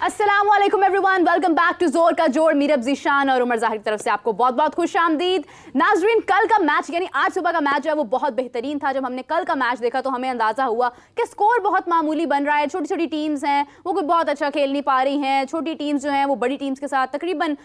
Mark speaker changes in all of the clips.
Speaker 1: अस्सलामुअलैकुम everyone, welcome back to जोर का जोर। मीरब ज़ीशान और उमर ज़ाहिर की तरफ से आपको बहुत बहुत खुश आमदीद। नाजरीन, कल का मैच यानी आज सुबह का मैच जो है वो बहुत बेहतरीन था। जब हमने कल का मैच देखा तो हमें अंदाज़ा हुआ कि स्कोर बहुत मामूली बन रहा है। छोटी छोटी टीम्स हैं, वो कोई बहुत अच्छा खेल नहीं पा रही हैं। छोटी टीम्स जो हैं वो बड़ी टीम्स के साथ तकरीबन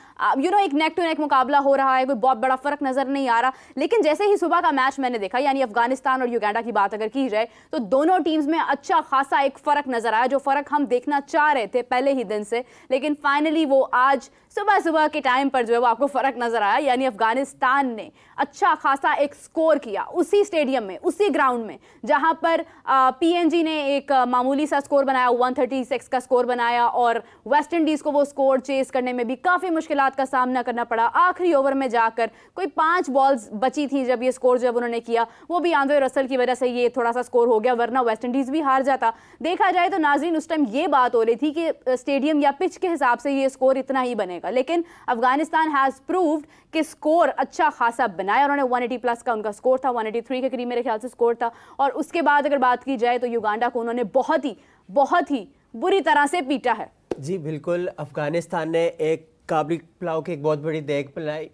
Speaker 1: एक नेक टू नेक मुकाबला हो रहा है, कोई बहुत बड़ा फ़र्क नज़र नहीं आ रहा। लेकिन जैसे ही सुबह का मैच मैंने देखा, यानी अफगानिस्तान और युगांडा की बात अगर की जाए, तो दोनों टीम्स में अच्छा खासा एक फ़र्क नज़र आया, जो फ़र्क हम देखना चाह रहे थे पहले ही दिन से। लेकिन फाइनली वो आज सुबह सुबह के टाइम पर जो है वो आपको फर्क नजर आया। यानी अफगानिस्तान ने अच्छा खासा एक स्कोर किया उसी स्टेडियम में, उसी ग्राउंड में जहां पर पीएनजी ने एक मामूली सा स्कोर बनाया, 136 का स्कोर बनाया, और वेस्ट इंडीज को वो स्कोर चेस करने में भी काफी मुश्किलात का सामना करना पड़ा। आखिरी ओवर में जाकर कोई 5 बॉल्स बची थी जब ये स्कोर जो है उन्होंने किया, वो भी आंद्रे रसल की वजह से ये थोड़ा सा स्कोर हो गया, वरना वेस्ट इंडीज भी हार जाता। देखा जाए तो नाज़रीन, उस टाइम ये बात हो रही थी कि स्टेडियम या पिच के हिसाब से ये स्कोर इतना ही बनेगा, लेकिन अफगानिस्तान हैज प्रूव्ड कि स्कोर अच्छा खासा बनाया। उन्होंने 180 प्लस का उनका स्कोर था, 183 के करीब मेरे ख्याल से स्कोर था। और उसके बाद अगर बात की जाए तो युगांडा को उन्होंने बहुत ही बुरी तरह से पीटा है।
Speaker 2: जी बिल्कुल, अफगानिस्तान ने एक काबली पुलाव की एक बहुत बड़ी देग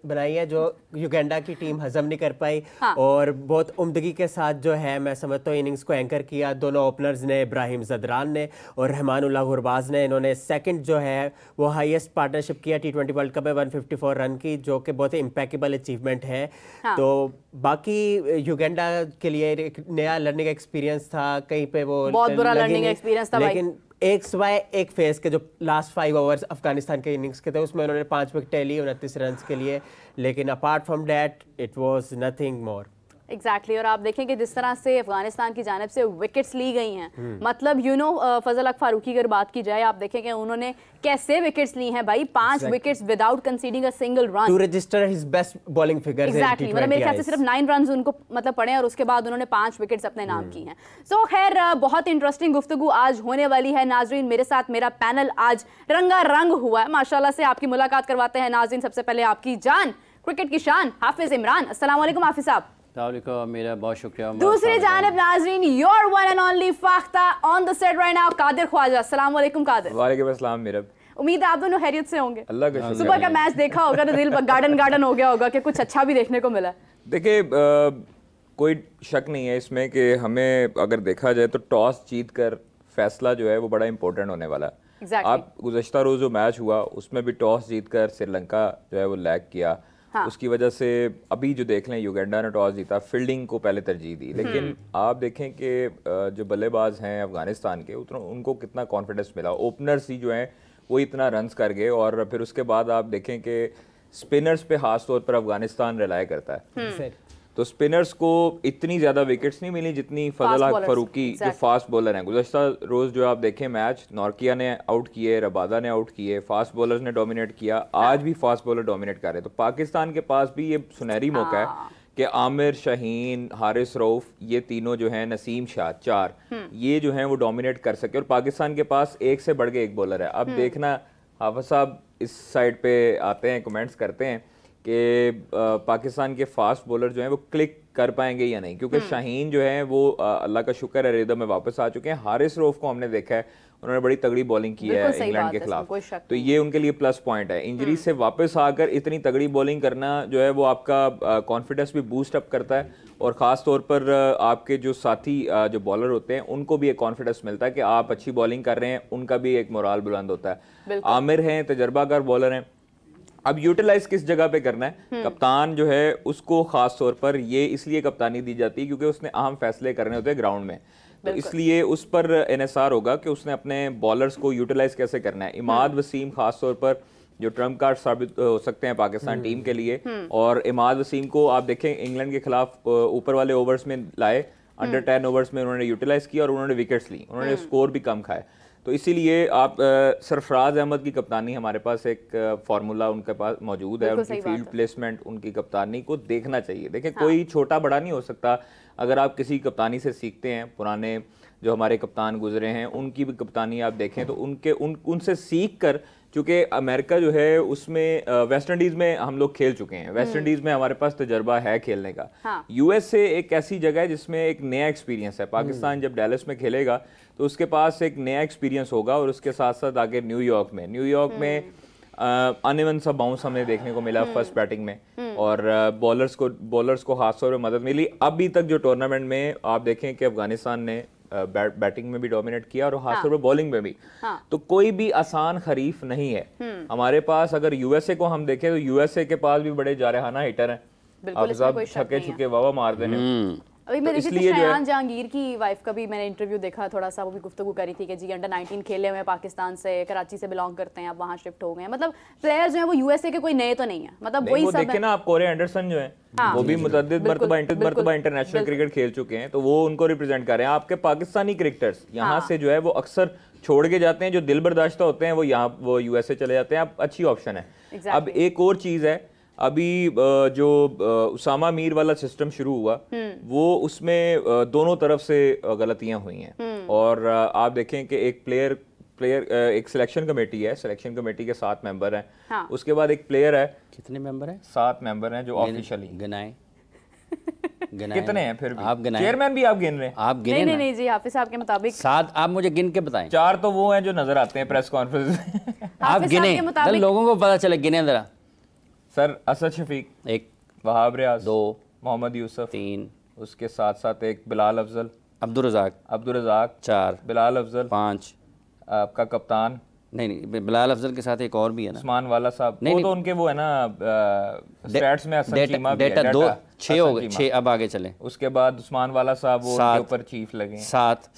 Speaker 2: बनाई है जो युगांडा की टीम हजम नहीं कर पाई। हाँ। और बहुत उम्दगी के साथ जो है मैं समझता हूँ इनिंग्स को एंकर किया दोनों ओपनर्स ने, इब्राहिम जदरान ने और रहमानुल्लाह गुरबाज ने। इन्होंने सेकंड जो है वो हाईएस्ट पार्टनरशिप किया T20 वर्ल्ड कप में 154 रन की, जो कि बहुत ही इम्पैकेबल अचीवमेंट है। हाँ। तो बाकी युगांडा के लिए एक नया लर्निंग एक्सपीरियंस था, कहीं पे वो
Speaker 1: बहुत बुरा लर्निंग एक्सपीरियंस था,
Speaker 2: लेकिन एक सिवाय एक फेज के जो लास्ट 5 ओवर्स अफगानिस्तान के इनिंग्स के थे उसमें उन्होंने 5 विकेटें ली 29 रन के लिए, लेकिन apart from that it was nothing more.
Speaker 1: Exactly. और आप देखें कि जिस तरह से अफगानिस्तान की जानिब से विकेट्स ली गई हैं, मतलब फजल हक फारूकी की अगर बात की जाए, आप देखें कि उन्होंने कैसे विकेट्स ली हैं भाई, 5 wickets without conceding a single run
Speaker 2: to register his best bowling figures.
Speaker 1: Exactly, मतलब मेरे ख्याल से सिर्फ 9 रन उनको मतलब पड़े और उसके बाद उन्होंने 5 विकेट्स अपने नाम की हैं। सो खैर, बहुत इंटरेस्टिंग गुफ्तगू आज होने वाली है नाजरीन। मेरे साथ मेरा पैनल आज रंगारंग हुआ है माशाल्लाह से। आपकी मुलाकात करवाते हैं नाजरीन। सबसे पहले आपकी जान, क्रिकेट की शान, हाफिज इमरान। अस्सलाम वालेकुम हाफिज साहब।
Speaker 3: मेरा बहुत शुक्रिया।
Speaker 1: दूसरी जानिब नाजरीन, your one and only Fakhta on the set right now, Qadir Khawaja. अस्सलाम वालेकुम कादिर।
Speaker 4: वालेकुम अस्सलाम मेरा।
Speaker 1: उम्मीद है आप दोनों खैरियत से होंगे।
Speaker 4: अल्लाह का शुक्र।
Speaker 1: सुबह का मैच देखा होगा तो दिल गार्डन हो गया होगा कि कुछ अच्छा भी देखने को मिला।
Speaker 4: देखिए, कोई शक नहीं है इसमें कि हमें अगर देखा जाए तो टॉस जीत कर फैसला जो है वो बड़ा इंपॉर्टेंट होने वाला है। आप गुज़श्ता रोज़ जो मैच हुआ उसमें भी टॉस जीत कर श्रीलंका जो है वो लैग किया। हाँ। उसकी वजह से अभी जो देख लें, युगांडा ने टॉस जीता, फील्डिंग को पहले तरजीह दी, लेकिन आप देखें कि जो बल्लेबाज हैं अफगानिस्तान के उनको कितना कॉन्फिडेंस मिला। ओपनर्स ही जो हैं वो इतना रन्स कर गए, और फिर उसके बाद आप देखें कि स्पिनर्स पे खास तौर पर अफगानिस्तान रिलाय करता है। तो स्पिनर्स को इतनी ज़्यादा विकेट्स नहीं मिली जितनी फजल हक फारूकी जो फास्ट बॉलर हैं। गुज़श्ता रोज़ जो आप देखें मैच, नॉर्किया ने आउट किए, रबादा ने आउट किए, फास्ट बॉलर्स ने डोमिनेट किया, आज भी फास्ट बॉलर डोमिनेट कर रहे हैं। तो पाकिस्तान के पास भी ये सुनहरी मौका है कि आमिर, शाहीन, हारिस रऊफ, ये तीनों जो हैं, नसीम शाह, 4 ये जो हैं वो डोमिनेट कर सके। और पाकिस्तान के पास एक से बढ़ के एक बॉलर है। अब देखना, हाफिज साहब इस साइड पे आते हैं, कमेंट्स करते हैं कि पाकिस्तान के फास्ट बॉलर जो हैं वो क्लिक कर पाएंगे या नहीं, क्योंकि शाहीन जो है वो अल्लाह का शुक्र है रिदम में वापस आ चुके हैं। हारिस रऊफ को हमने देखा है, उन्होंने बड़ी तगड़ी बॉलिंग की है इंग्लैंड के खिलाफ, तो ये उनके लिए प्लस पॉइंट है। इंजरी से वापस आकर इतनी तगड़ी बॉलिंग करना जो है वो आपका कॉन्फिडेंस भी बूस्ट अप करता है, और ख़ास तौर पर आपके जो साथी जो बॉलर होते हैं उनको भी एक कॉन्फिडेंस मिलता है कि आप अच्छी बॉलिंग कर रहे हैं, उनका भी एक मोराल बुलंद होता है। आमिर हैं, तजर्बाकार बॉलर हैं। अब यूटिलाइज किस जगह पे करना है, कप्तान जो है उसको खास तौर पर ये इसलिए कप्तानी दी जाती है क्योंकि उसने अहम फैसले करने होते हैं ग्राउंड में, तो इसलिए उस पर इन्हिसार होगा कि उसने अपने बॉलर्स को यूटिलाइज कैसे करना है। इमाद वसीम खास तौर पर जो ट्रम्प कार्ड साबित हो सकते हैं पाकिस्तान टीम के लिए, और इमाद वसीम को आप देखें इंग्लैंड के खिलाफ ऊपर वाले ओवर्स में लाए, अंडर 10 ओवर्स में उन्होंने यूटिलाइज किया और उन्होंने विकेट्स ली, उन्होंने स्कोर भी कम खाए। तो इसीलिए आप सरफराज अहमद की कप्तानी, हमारे पास एक फार्मूला उनके पास मौजूद है, उनकी फील्ड प्लेसमेंट, उनकी कप्तानी को देखना चाहिए। देखें, कोई छोटा बड़ा नहीं हो सकता। अगर आप किसी कप्तानी से सीखते हैं, पुराने जो हमारे कप्तान गुजरे हैं उनकी भी कप्तानी आप देखें तो उनसे सीख कर, चूँकि अमेरिका जो है उसमें वेस्ट इंडीज़ में हम लोग खेल चुके हैं, वेस्ट इंडीज़ में हमारे पास तजर्बा है खेलने का।
Speaker 1: हाँ।
Speaker 4: यूएसए एक ऐसी जगह है जिसमें एक नया एक्सपीरियंस है। पाकिस्तान जब डैलस में खेलेगा तो उसके पास एक नया एक्सपीरियंस होगा, और उसके साथ साथ आगे न्यूयॉर्क में अनइवन सा बाउंस हमें देखने को मिला फर्स्ट बैटिंग में, और बॉलर्स को खासतौर पर मदद मिली। अभी तक जो टूर्नामेंट में आप देखें कि अफगानिस्तान ने बैटिंग में भी डोमिनेट किया और खासतौर पर बॉलिंग में भी। तो कोई भी आसान खरीफ नहीं है हमारे पास। अगर यूएसए को हम देखें तो यूएसए के पास भी बड़े जारहाना हिटर हैं, आप सब छक्के छुके वावा मारते हैं।
Speaker 1: अभी मैं देखी थी शयान जहांगीर की वाइफ का भी मैंने इंटरव्यू देखा थोड़ा सा, वो भी गुफ्तगू करी थी कि जी अंडर 19 खेले हुए पाकिस्तान से, कराची से बिलोंग करते हैं, अब वहाँ शिफ्ट हो गए हैं। मतलब प्लेयर्स जो हैं वो यूएसए के कोई नए तो नहीं है, मतलब वही सब
Speaker 4: देखे ना आप, कोरे एंडरसन जो है वो भी मुतअद्दिद मरतबा इंटरनेशनल क्रिकेट खेल चुके हैं, तो वो उनको रिप्रेजेंट कर रहे हैं। आपके पाकिस्तानी क्रिकेटर्स यहाँ से जो है वो अक्सर छोड़ के जाते हैं, जो दिल बर्दाश्ता होते हैं वो यूएसए चले जाते हैं। अब अच्छी ऑप्शन है। अब एक और चीज है, अभी जो उसामा मीर वाला सिस्टम शुरू हुआ वो उसमें दोनों तरफ से गलतियां हुई हैं, और आप देखें कि एक सिलेक्शन कमेटी है, सिलेक्शन कमेटी के 7 मेंबर हैं। हाँ। उसके बाद एक प्लेयर है।
Speaker 3: कितने मेंबर हैं?
Speaker 4: 7 मेंबर हैं जो ऑफिशियली
Speaker 3: गिनाए
Speaker 4: कितने हैं? फिर भी
Speaker 3: आप गिनाए,
Speaker 4: चेयरमैन भी आप गिन रहे हैं?
Speaker 3: आप गिने?
Speaker 1: नहीं जी, हाफिज साहब के मुताबिक
Speaker 3: 7 आप मुझे गिन के बताएं।
Speaker 4: 4 तो वो हैं जो नजर आते हैं प्रेस कॉन्फ्रेंस में।
Speaker 3: आप गिने, लोगों को पता चले, गिने जरा।
Speaker 4: सर असद शफीक
Speaker 3: 1,
Speaker 4: वहाब रियाज
Speaker 3: 2,
Speaker 4: मोहम्मद यूसुफ
Speaker 3: 3,
Speaker 4: उसके साथ साथ एक बिलाल अफजल,
Speaker 3: अब्दुल रज़ाक
Speaker 4: 4, बिलाल अफजल
Speaker 3: 5,
Speaker 4: आपका कप्तान
Speaker 3: नहीं बिलाल अफजल के साथ एक और भी है ना,
Speaker 4: उस्मान वाला साहब।
Speaker 3: नहीं,
Speaker 4: वो तो उनके वो है ना स्टैट्स में हसन चीमा भी है,
Speaker 3: डेटा 2 6 हो गए, 6 अब आगे चले।
Speaker 4: उसके बाद उस्मान वाला साहब वो उनके ऊपर चीफ लगे,
Speaker 3: 7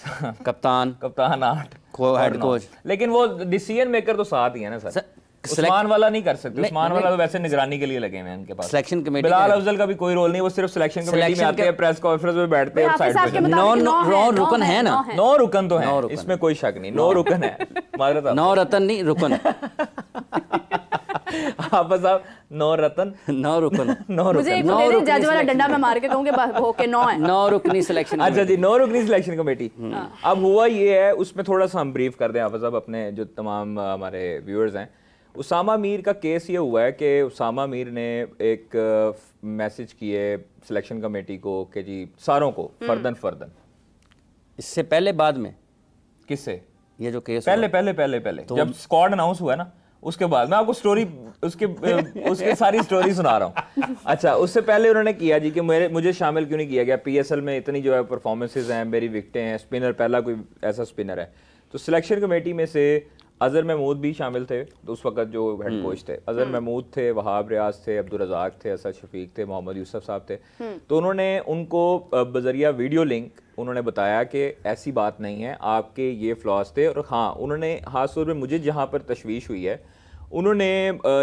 Speaker 3: कप्तान
Speaker 4: 8
Speaker 3: हेड कोच,
Speaker 4: लेकिन वो डिसीजन मेकर तो 7 ही है ना सर। उस्मान वाला नहीं कर सकते, उस्मान वाला तो वैसे निगरानी के लिए लगे हुए हैं उनके पास।
Speaker 3: सिलेक्शन कमेटी,
Speaker 4: बिलाल अफजल का भी कोई रोल नहीं, वो सिर्फ सिलेक्शन कमेटी में आते हैं, प्रेस कॉन्फ्रेंस में बैठते हैं और साइड पे।
Speaker 3: 9 रुकन है ना,
Speaker 4: 9 रुकन तो है, इसमें कोई शक नहीं, 9 रुकन है।
Speaker 3: 9 रतन नहीं, रुकन।
Speaker 4: आप साहब 9 रतन
Speaker 3: 9 रुकन।
Speaker 1: मुझे एक जज वाला डंडा में मार के कहूंगे ओके 9 है।
Speaker 3: 9 रुकनी सिलेक्शन।
Speaker 4: अच्छा जी, 9 रुकनी सिलेक्शन कमेटी। अब हुआ ये है, उसमें थोड़ा सा हम ब्रीफ कर दें आप साहब अपने जो तमाम हमारे व्यूअर्स हैं। उसामा मीर का केस ये हुआ है कि उसामा मीर ने एक मैसेज किए सिलेक्शन कमेटी को कि जी सारों को फर्दन।
Speaker 3: इससे पहले बाद में
Speaker 4: किससे
Speaker 3: ये जो केस
Speaker 4: पहले तो जब स्क्वाड अनाउंस हुआ ना उसके बाद मैं आपको स्टोरी उसके सारी स्टोरी सुना रहा हूँ। अच्छा, उससे पहले उन्होंने किया जी कि मुझे शामिल क्यों नहीं किया गया, पीएसएल में इतनी जो है परफॉर्मेंसेज हैं, मेरी विकेटें हैं, स्पिनर पहला कोई ऐसा स्पिनर है। तो सिलेक्शन कमेटी में से अजहर महमूद भी शामिल थे, तो उस वक्त जो हेड कोच थे अजहर महमूद थे, वहाब रियाज थे, अब्दुल रज़ाक थे, असद शफीक थे, मोहम्मद यूसुफ साहब थे। तो उन्होंने उनको बजरिया वीडियो लिंक उन्होंने बताया कि ऐसी बात नहीं है, आपके ये फ्लॉज थे। और हाँ, उन्होंने खास तौर पर मुझे जहाँ पर तशवीश हुई है, उन्होंने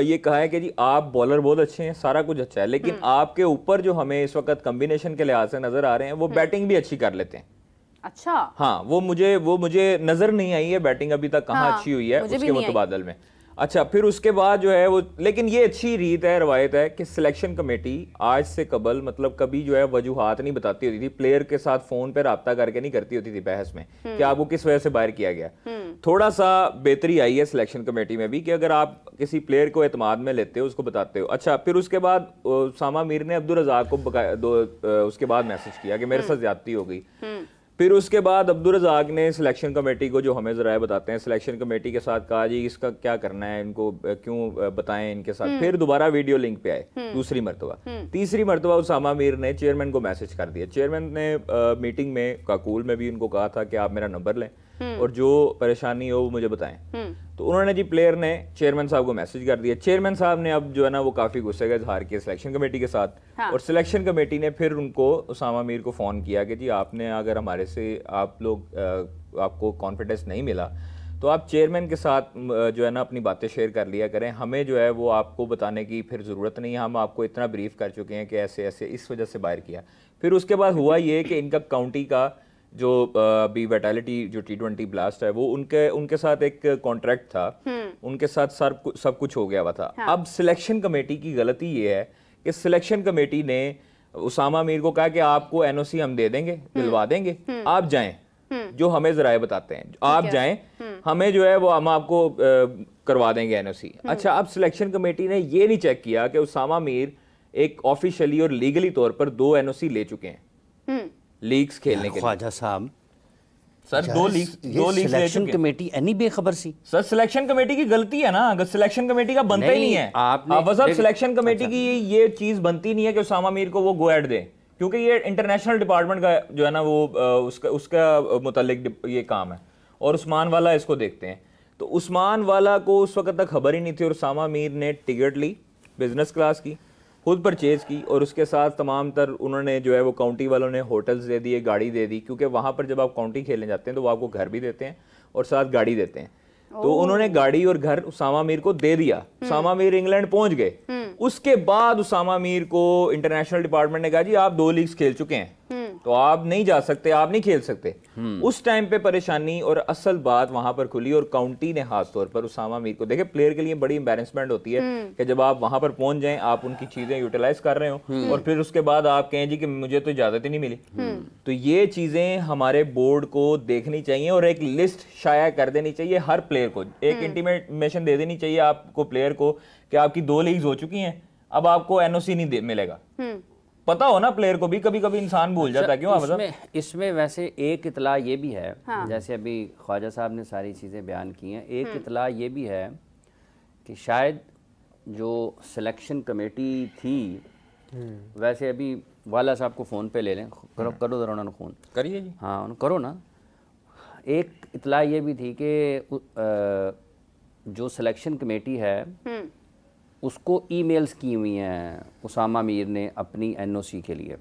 Speaker 4: ये कहा है कि जी आप बॉलर बहुत अच्छे हैं, सारा कुछ अच्छा है, लेकिन आपके ऊपर जो हमें इस वक्त कम्बिनेशन के लिहाज से नजर आ रहे हैं वो बैटिंग भी अच्छी कर लेते हैं।
Speaker 1: अच्छा,
Speaker 4: हाँ, वो मुझे नजर नहीं आई है बैटिंग अभी तक कहाँ अच्छी हुई है उसके मुतबादल में। अच्छा, फिर उसके बाद जो है वो, लेकिन ये अच्छी रीत है, रवायत है कि सिलेक्शन कमेटी आज से कबल मतलब कभी जो है वजूहात नहीं बताती होती थी, प्लेयर के साथ फोन पे राब्ता करके नहीं करती होती थी बहस में कि आपको किस वजह से बाहर किया गया। थोड़ा सा बेहतरी आई है सिलेक्शन कमेटी में भी कि अगर आप किसी प्लेयर को एतमाद में लेते हो, उसको बताते हो। अच्छा, फिर उसके बाद उसामा मीर ने अब्दुल रज़ाक को उसके बाद मैसेज किया कि मेरे साथ ज्यादती हो गई। फिर उसके बाद अब्दुल रज़ाक ने सिलेक्शन कमेटी को, जो हमें ज़राए बताते हैं, सिलेक्शन कमेटी के साथ कहा जी इसका क्या करना है, इनको क्यों बताएं इनके साथ। फिर दोबारा वीडियो लिंक पे आए दूसरी मरतबा। तीसरी मरतबा उसामा मीर ने चेयरमैन को मैसेज कर दिया। चेयरमैन ने मीटिंग में काकूल में भी उनको कहा था कि आप मेरा नंबर लें और जो परेशानी हो वो मुझे बताएं। तो उन्होंने जी, प्लेयर ने चेयरमैन साहब को मैसेज कर दिया। चेयरमैन साहब ने अब जो है ना वो काफी गुस्से का इजहार किया सिलेक्शन कमेटी के साथ। हाँ। और सिलेक्शन कमेटी ने फिर उनको, उसामा मीर को फोन किया कि जी आपने अगर हमारे से आपको कॉन्फिडेंस नहीं मिला तो आप चेयरमैन के साथ जो है ना अपनी बातें शेयर कर लिया करें, हमें जो है वो आपको बताने की फिर ज़रूरत नहीं है, हम आपको इतना ब्रीफ कर चुके हैं कि ऐसे ऐसे इस वजह से बाहर किया। फिर उसके बाद हुआ ये कि इनका काउंटी का जो बी विटालिटी जो T20 ब्लास्ट है वो उनके साथ एक कॉन्ट्रैक्ट था, उनके साथ सब कुछ हो गया हुआ था। हाँ। अब सिलेक्शन कमेटी की गलती ये है कि सिलेक्शन कमेटी ने उसामा मीर को कहा कि आपको NOC हम दे देंगे, दिलवा देंगे, आप जाएं। जो हमें जराए बताते हैं, आप जाएं हमें जो है वो हम आपको करवा देंगे एनओसी। अच्छा, अब सिलेक्शन कमेटी ने ये नहीं चेक किया कि उसामा मीर एक ऑफिशियली और लीगली तौर पर 2 एनओसी ले चुके हैं लीग्स खेलने के लिए।
Speaker 3: Khwaja Sahab
Speaker 4: sir 2 leagues
Speaker 3: selection committee any बेखबर सी।
Speaker 4: सर सिलेक्शन कमेटी की गलती है ना, अगर सिलेक्शन कमेटी का बनता ही नहीं है। आपने सिलेक्शन कमेटी की ये चीज बनती नहीं है कि उसामा मीर को वो गो एड दे, क्योंकि ये इंटरनेशनल डिपार्टमेंट का जो है ना वो उसका मुतालिक ये काम है और उस्मान वाला इसको देखते हैं। तो उस्मान वाला को उस वक्त तक खबर ही नहीं थी और उसामा मीर ने टिकट ली, बिजनेस क्लास की, खुद परचेज की और उसके साथ तमाम तर उन्होंने जो है वो काउंटी वालों ने होटल्स दे दिए, गाड़ी दे दी, क्योंकि वहाँ पर जब आप काउंटी खेलने जाते हैं तो वो आपको घर भी देते हैं और साथ गाड़ी देते हैं। तो उन्होंने गाड़ी और घर उसामा मीर को दे दिया। उसामा मीर इंग्लैंड पहुंच गए। उसके बाद उसामा मीर को इंटरनेशनल डिपार्टमेंट ने कहा जी आप 2 लीग्स खेल चुके हैं तो आप नहीं जा सकते, आप नहीं खेल सकते। उस टाइम पे परेशानी और असल बात वहां पर खुली और काउंटी ने खास तौर पर उसामा मीर को, देखे प्लेयर के लिए बड़ी एम्बैरेसमेंट होती है कि जब आप वहां पर पहुंच जाएं, आप उनकी चीजें यूटिलाइज कर रहे हो और फिर उसके बाद आप कहें जी कि मुझे तो इजाजत ही नहीं मिली। तो ये चीजें हमारे बोर्ड को देखनी चाहिए और एक लिस्ट शाया कर देनी चाहिए हर प्लेयर को, एक इंटीमेशन दे देनी चाहिए आपको प्लेयर को कि आपकी 2 लीग्स हो चुकी हैं, अब आपको एनओसी नहीं मिलेगा। पता हो ना प्लेयर को भी, कभी कभी इंसान भूल जाता है। क्यों
Speaker 3: इसमें वैसे एक इतला ये भी है, जैसे अभी ख्वाजा साहब ने सारी चीज़ें बयान की हैं, एक इतला ये भी है कि शायद जो सिलेक्शन कमेटी थी, वैसे अभी वाला साहब को फ़ोन पे ले लें, करो ज़रा उन्होंने फ़ोन
Speaker 4: करिए जी।
Speaker 3: हाँ करो ना। एक इतला ये भी थी कि जो सिलेक्शन कमेटी है उसको ईमेल्स की हुई हैं उसामा मीर ने अपनी एनओसी के लिए।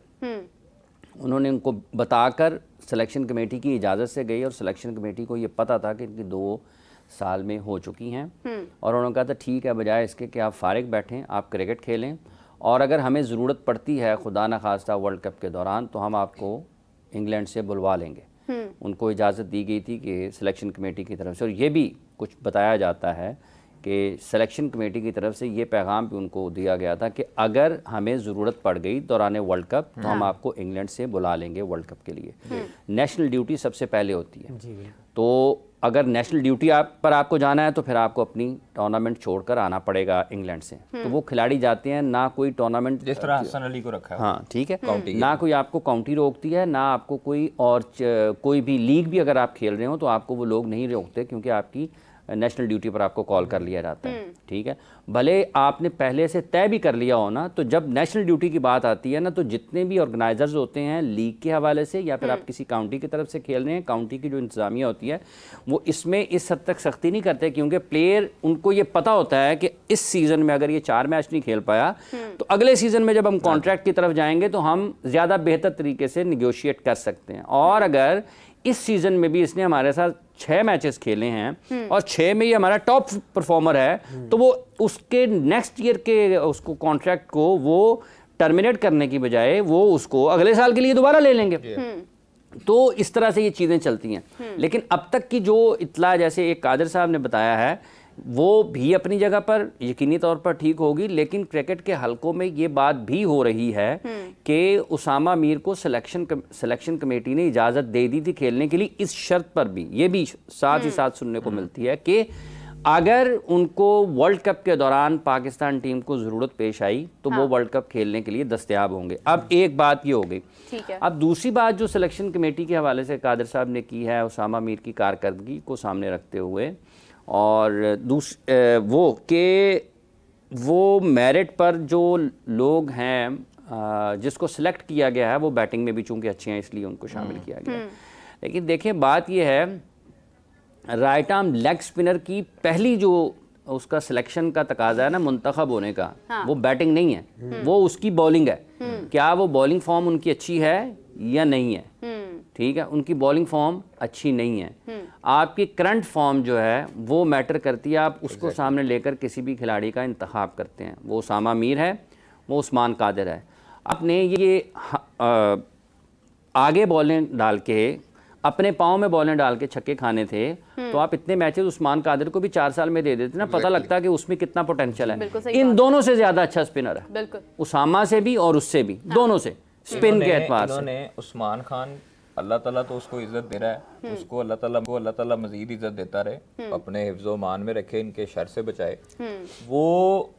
Speaker 3: उन्होंने उनको बताकर सिलेक्शन कमेटी की इजाज़त से गई और सिलेक्शन कमेटी को ये पता था कि इनकी 2 साल में हो चुकी हैं और उन्होंने कहा था ठीक है, बजाय इसके कि आप फारिग बैठें, आप क्रिकेट खेलें और अगर हमें ज़रूरत पड़ती है खुदा न खास्ता वर्ल्ड कप के दौरान तो हम आपको इंग्लैंड से बुलवा लेंगे। उनको इजाज़त दी गई थी कि सिलेक्शन कमेटी की तरफ से, और ये भी कुछ बताया जाता है कि सिलेक्शन कमेटी की तरफ से ये पैगाम भी उनको दिया गया था कि अगर हमें ज़रूरत पड़ गई दौरान वर्ल्ड कप तो हम आपको इंग्लैंड से बुला लेंगे वर्ल्ड कप के लिए। नेशनल ड्यूटी सबसे पहले होती है, तो अगर नेशनल ड्यूटी पर आपको जाना है तो फिर आपको अपनी टूर्नामेंट छोड़कर आना पड़ेगा इंग्लैंड से। तो वो खिलाड़ी जाते हैं, ना कोई टूर्नामेंट
Speaker 4: जिस तरह हसन अली को रखा है,
Speaker 3: हाँ ठीक है, ना कोई आपको काउंटी रोकती है, ना आपको कोई और कोई भी लीग भी अगर आप खेल रहे हो तो आपको वो लोग नहीं रोकते, क्योंकि आपकी नेशनल ड्यूटी पर आपको कॉल कर लिया जाता है। ठीक है, भले आपने पहले से तय भी कर लिया हो ना, तो जब नेशनल ड्यूटी की बात आती है ना, तो जितने भी ऑर्गेनाइजर्स होते हैं लीग के हवाले से या फिर आप किसी काउंटी की तरफ से खेल रहे हैं, काउंटी की जो इंतजामिया होती है वो इसमें इस हद तक सख्ती नहीं करते, क्योंकि प्लेयर उनको ये पता होता है कि इस सीज़न में अगर ये 4 मैच नहीं खेल पाया तो अगले सीज़न में जब हम कॉन्ट्रैक्ट की तरफ जाएंगे तो हम ज़्यादा बेहतर तरीके से निगोशिएट कर सकते हैं। और अगर इस सीज़न में भी इसने हमारे साथ 6 मैचेस खेले हैं और 6 में ये हमारा टॉप परफॉर्मर है, तो वो उसके नेक्स्ट ईयर के उसको कॉन्ट्रैक्ट को वो टर्मिनेट करने की बजाय वो उसको अगले साल के लिए दोबारा ले लेंगे। तो इस तरह से ये चीज़ें चलती हैं। लेकिन अब तक की जो इत्ला, जैसे एक कादिर साहब ने बताया है, वो भी अपनी जगह पर यकीनी तौर पर ठीक होगी, लेकिन क्रिकेट के हलकों में ये बात भी हो रही है कि उसामा मीर को सिलेक्शन कमेटी ने इजाज़त दे दी थी खेलने के लिए, इस शर्त पर भी, ये भी साथ ही साथ सुनने को मिलती है कि अगर उनको वर्ल्ड कप के दौरान पाकिस्तान टीम को ज़रूरत पेश आई तो वो वर्ल्ड कप खेलने के लिए दस्तयाब होंगे। अब एक बात ये हो गई। अब दूसरी बात जो सिलेक्शन कमेटी के हवाले से कादिर साहब ने की है उसामा मीर की कारकर्दगी को सामने रखते हुए, और वो मेरिट पर जो लोग हैं जिसको सिलेक्ट किया गया है वो बैटिंग में भी चूंकि अच्छे हैं इसलिए उनको शामिल किया गया। लेकिन देखिए बात ये है, राइट आर्म लेग स्पिनर की पहली जो उसका सिलेक्शन का तकाजा है ना मुंतखब होने का, वो बैटिंग नहीं है, वो उसकी बॉलिंग है। क्या वो बॉलिंग फॉर्म उनकी अच्छी है या नहीं है? ठीक है, उनकी बॉलिंग फॉर्म अच्छी नहीं है। आपकी करंट फॉर्म जो है वो मैटर करती है, आप उसको सामने लेकर किसी भी खिलाड़ी का इंतखाब करते हैं। वो उसामा मीर है, वो उस्मान कादिर है। आपने ये आगे बॉलें डाल के अपने पाँव में बॉलें डाल के छक्के खाने थे, तो आप इतने मैचेस उस्मान कादिर को भी 4 साल में दे देते ना, पता लगता कि उसमें कितना पोटेंशियल है। इन दोनों से ज़्यादा अच्छा स्पिनर है, उसामा से भी और उससे भी, दोनों से स्पिन के एतबार से।
Speaker 4: उस्मान खान अल्लाह ताला तो उसको इज्जत दे रहा है, उसको अल्लाह ताला मजीद इज्जत देता रहे, अपने हिफ्ज़ो मान में रखे, इनके शर से बचाए। वो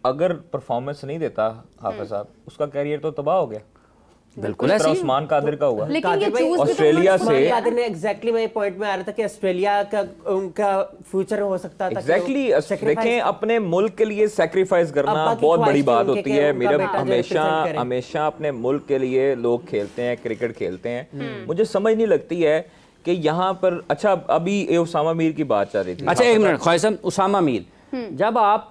Speaker 4: अगर परफॉर्मेंस नहीं देता हाफिज साहब, उसका कैरियर तो तबाह हो गया।
Speaker 3: बिल्कुल
Speaker 4: ऐसे उस्मान कादिर का हुआ।
Speaker 1: लेकिन ये
Speaker 2: ऑस्ट्रेलिया से कादिर ने एग्जैक्टली मेरे पॉइंट में आ रहा था कि ऑस्ट्रेलिया का उनका फ्यूचर हो सकता था।
Speaker 4: एग्जैक्टली देखें, अपने मुल्क के लिए सैक्रिफाइस करना बहुत बड़ी बात होती है। मेरा हमेशा अपने मुल्क के लिए लोग खेलते हैं, क्रिकेट खेलते हैं। मुझे समझ नहीं लगती है कि यहाँ पर, अच्छा अभी उसामा मीर की बात चल रही थी।
Speaker 3: अच्छा एक मिनट ख्वाहिशम, उसामा मीर, जब आप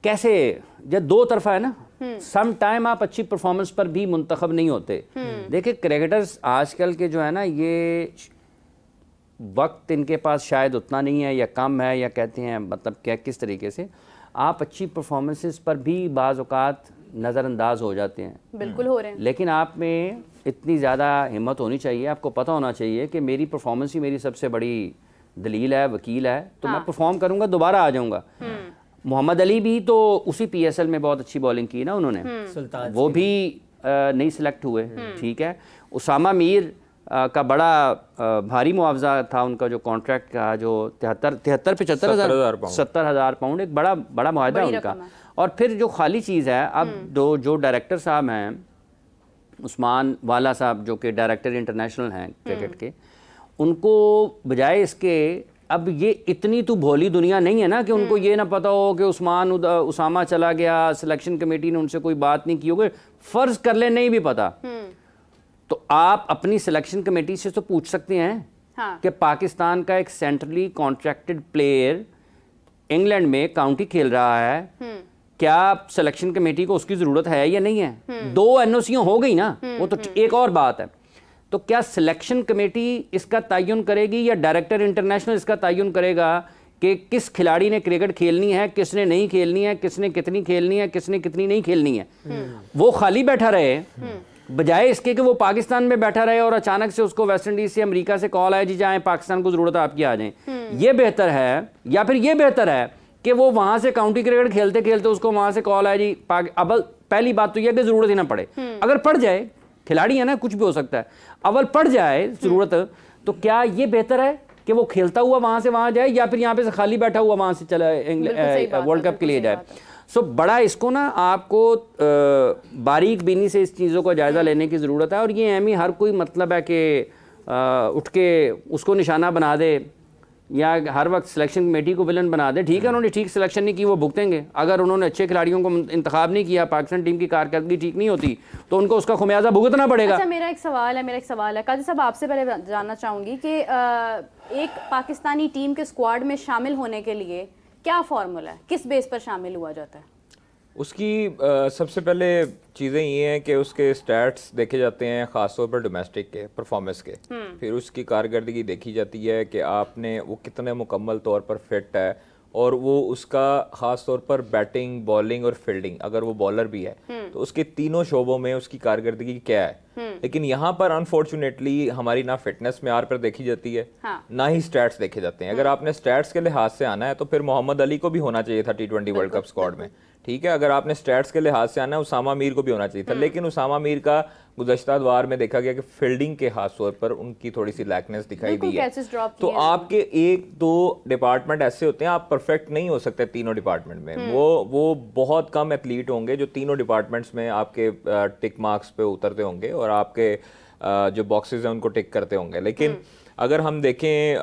Speaker 3: कैसे, जब दो तरफा है ना, सम टाइम आप अच्छी परफॉर्मेंस पर भी मुंतखब नहीं होते। देखिए क्रिकेटर्स आजकल के जो है ना, ये वक्त इनके पास शायद उतना नहीं है या कम है, या कहते हैं मतलब क्या किस तरीके से आप अच्छी परफॉर्मेंसेस पर भी बाज़ औक़ात नज़रअंदाज हो जाते हैं।
Speaker 1: बिल्कुल हो रहे हैं।
Speaker 3: लेकिन आप में इतनी ज़्यादा हिम्मत होनी चाहिए, आपको पता होना चाहिए कि मेरी परफॉर्मेंस ही मेरी सबसे बड़ी दलील है, वकील है, तो मैं परफॉर्म करूँगा, दोबारा आ जाऊँगा। मोहम्मद अली भी तो उसी PSL में बहुत अच्छी बॉलिंग की ना उन्होंने, वो भी नहीं सिलेक्ट हुए, ठीक है। उसामा मीर का बड़ा भारी मुआवजा था उनका, जो कॉन्ट्रैक्ट का जो 70,000 पाउंड, एक बड़ा मुआवजा उनका। और फिर जो खाली चीज़ है, अब जो डायरेक्टर साहब हैं, उस्मान वाला साहब जो कि डायरेक्टर इंटरनेशनल हैं क्रिकेट के, उनको बजाय इसके, अब ये इतनी तो भोली दुनिया नहीं है ना कि उनको ये ना पता हो कि उसामा चला गया, सिलेक्शन कमेटी ने उनसे कोई बात नहीं की होगी। फर्ज कर ले नहीं भी पता, तो आप अपनी सिलेक्शन कमेटी से तो पूछ सकते हैं कि पाकिस्तान का एक सेंट्रली कॉन्ट्रैक्टेड प्लेयर इंग्लैंड में काउंटी खेल रहा है, क्या सिलेक्शन कमेटी को उसकी जरूरत है या नहीं है। 2 NOC हो गई ना, वो तो एक और बात है। तो क्या सिलेक्शन कमेटी इसका तयन करेगी या डायरेक्टर इंटरनेशनल इसका तयन करेगा कि किस खिलाड़ी ने क्रिकेट खेलनी है, किसने नहीं खेलनी है, किसने कितनी खेलनी है, किसने कितनी नहीं खेलनी है। वो खाली बैठा रहे बजाय इसके कि वो पाकिस्तान में बैठा रहे और अचानक से उसको वेस्ट इंडीज से, अमेरिका से कॉल आए, जी जाएं पाकिस्तान को जरूरत है आपकी, आ जाएं। ये बेहतर है, या फिर ये बेहतर है कि वो वहां से काउंटी क्रिकेट खेलते खेलते उसको वहां से कॉल आए, जी अब पहली बात तो यह कि जरूरत ही ना पड़े। अगर पड़ जाए, खिलाड़ी है ना, कुछ भी हो सकता है, अव्वल पड़ जाए जरूरत, तो क्या ये बेहतर है कि वो खेलता हुआ वहां से वहां जाए, या फिर यहाँ पे से खाली बैठा हुआ वहां से चला वर्ल्ड कप के लिए जाए। सो बड़ा इसको ना आपको बारीक बीनी से इस चीज़ों का जायज़ा लेने की ज़रूरत है। और ये अहमी हर कोई मतलब है कि उठ के उसको निशाना बना दे या हर वक्त सिलेक्शन कमेटी को विलन बना दे। ठीक है, उन्होंने ठीक सिलेक्शन नहीं की, वो भुगतेंगे। अगर उन्होंने अच्छे खिलाड़ियों को इंतखाब नहीं किया, पाकिस्तान टीम की कारकर्दगी ठीक नहीं होती, तो उनको उसका खुमियाजा भुगतना पड़ेगा।
Speaker 1: अच्छा, मेरा एक सवाल है काजी साहब, आपसे पहले जानना चाहूँगी कि एक पाकिस्तानी टीम के स्क्वाड में शामिल होने के लिए क्या फॉर्मूला है, किस बेस पर शामिल हुआ जाता है?
Speaker 4: उसकी सबसे पहले चीज़ें ये हैं कि उसके स्टैट्स देखे जाते हैं, ख़ासतौर पर डोमेस्टिक के परफॉर्मेंस के। फिर उसकी कारकर्दगी देखी जाती है कि आपने वो कितने मुकम्मल तौर पर फिट है, और वो उसका ख़ास तौर पर बैटिंग, बॉलिंग और फील्डिंग, अगर वो बॉलर भी है तो उसके तीनों शोबों में उसकी कारकर्दगी क्या है। लेकिन यहाँ पर अनफॉर्चुनेटली हमारी ना फिटनेस म्यार पर देखी जाती है, ना ही स्टैट्स देखे जाते हैं। अगर आपने स्टैट्स के लिहाज से आना है तो फिर मोहम्मद अली को भी होना चाहिए था T20 वर्ल्ड कप स्क्वाड में, ठीक है। अगर आपने स्टैट्स के लिहाज से आना है, उसामा मीर को भी होना चाहिए था। लेकिन उसामा मीर का गुज़श्ता दौर में देखा गया कि फील्डिंग के खास तौर पर उनकी थोड़ी सी लैकनेस दिखाई दी है। तो आपके 1-2 डिपार्टमेंट ऐसे होते हैं, आप परफेक्ट नहीं हो सकते तीनों डिपार्टमेंट में। वो बहुत कम एथलीट होंगे जो तीनों डिपार्टमेंट्स में आपके टिक मार्क्स पे उतरते होंगे और आपके जो बॉक्सेस हैं उनको टिक करते होंगे। लेकिन अगर हम देखें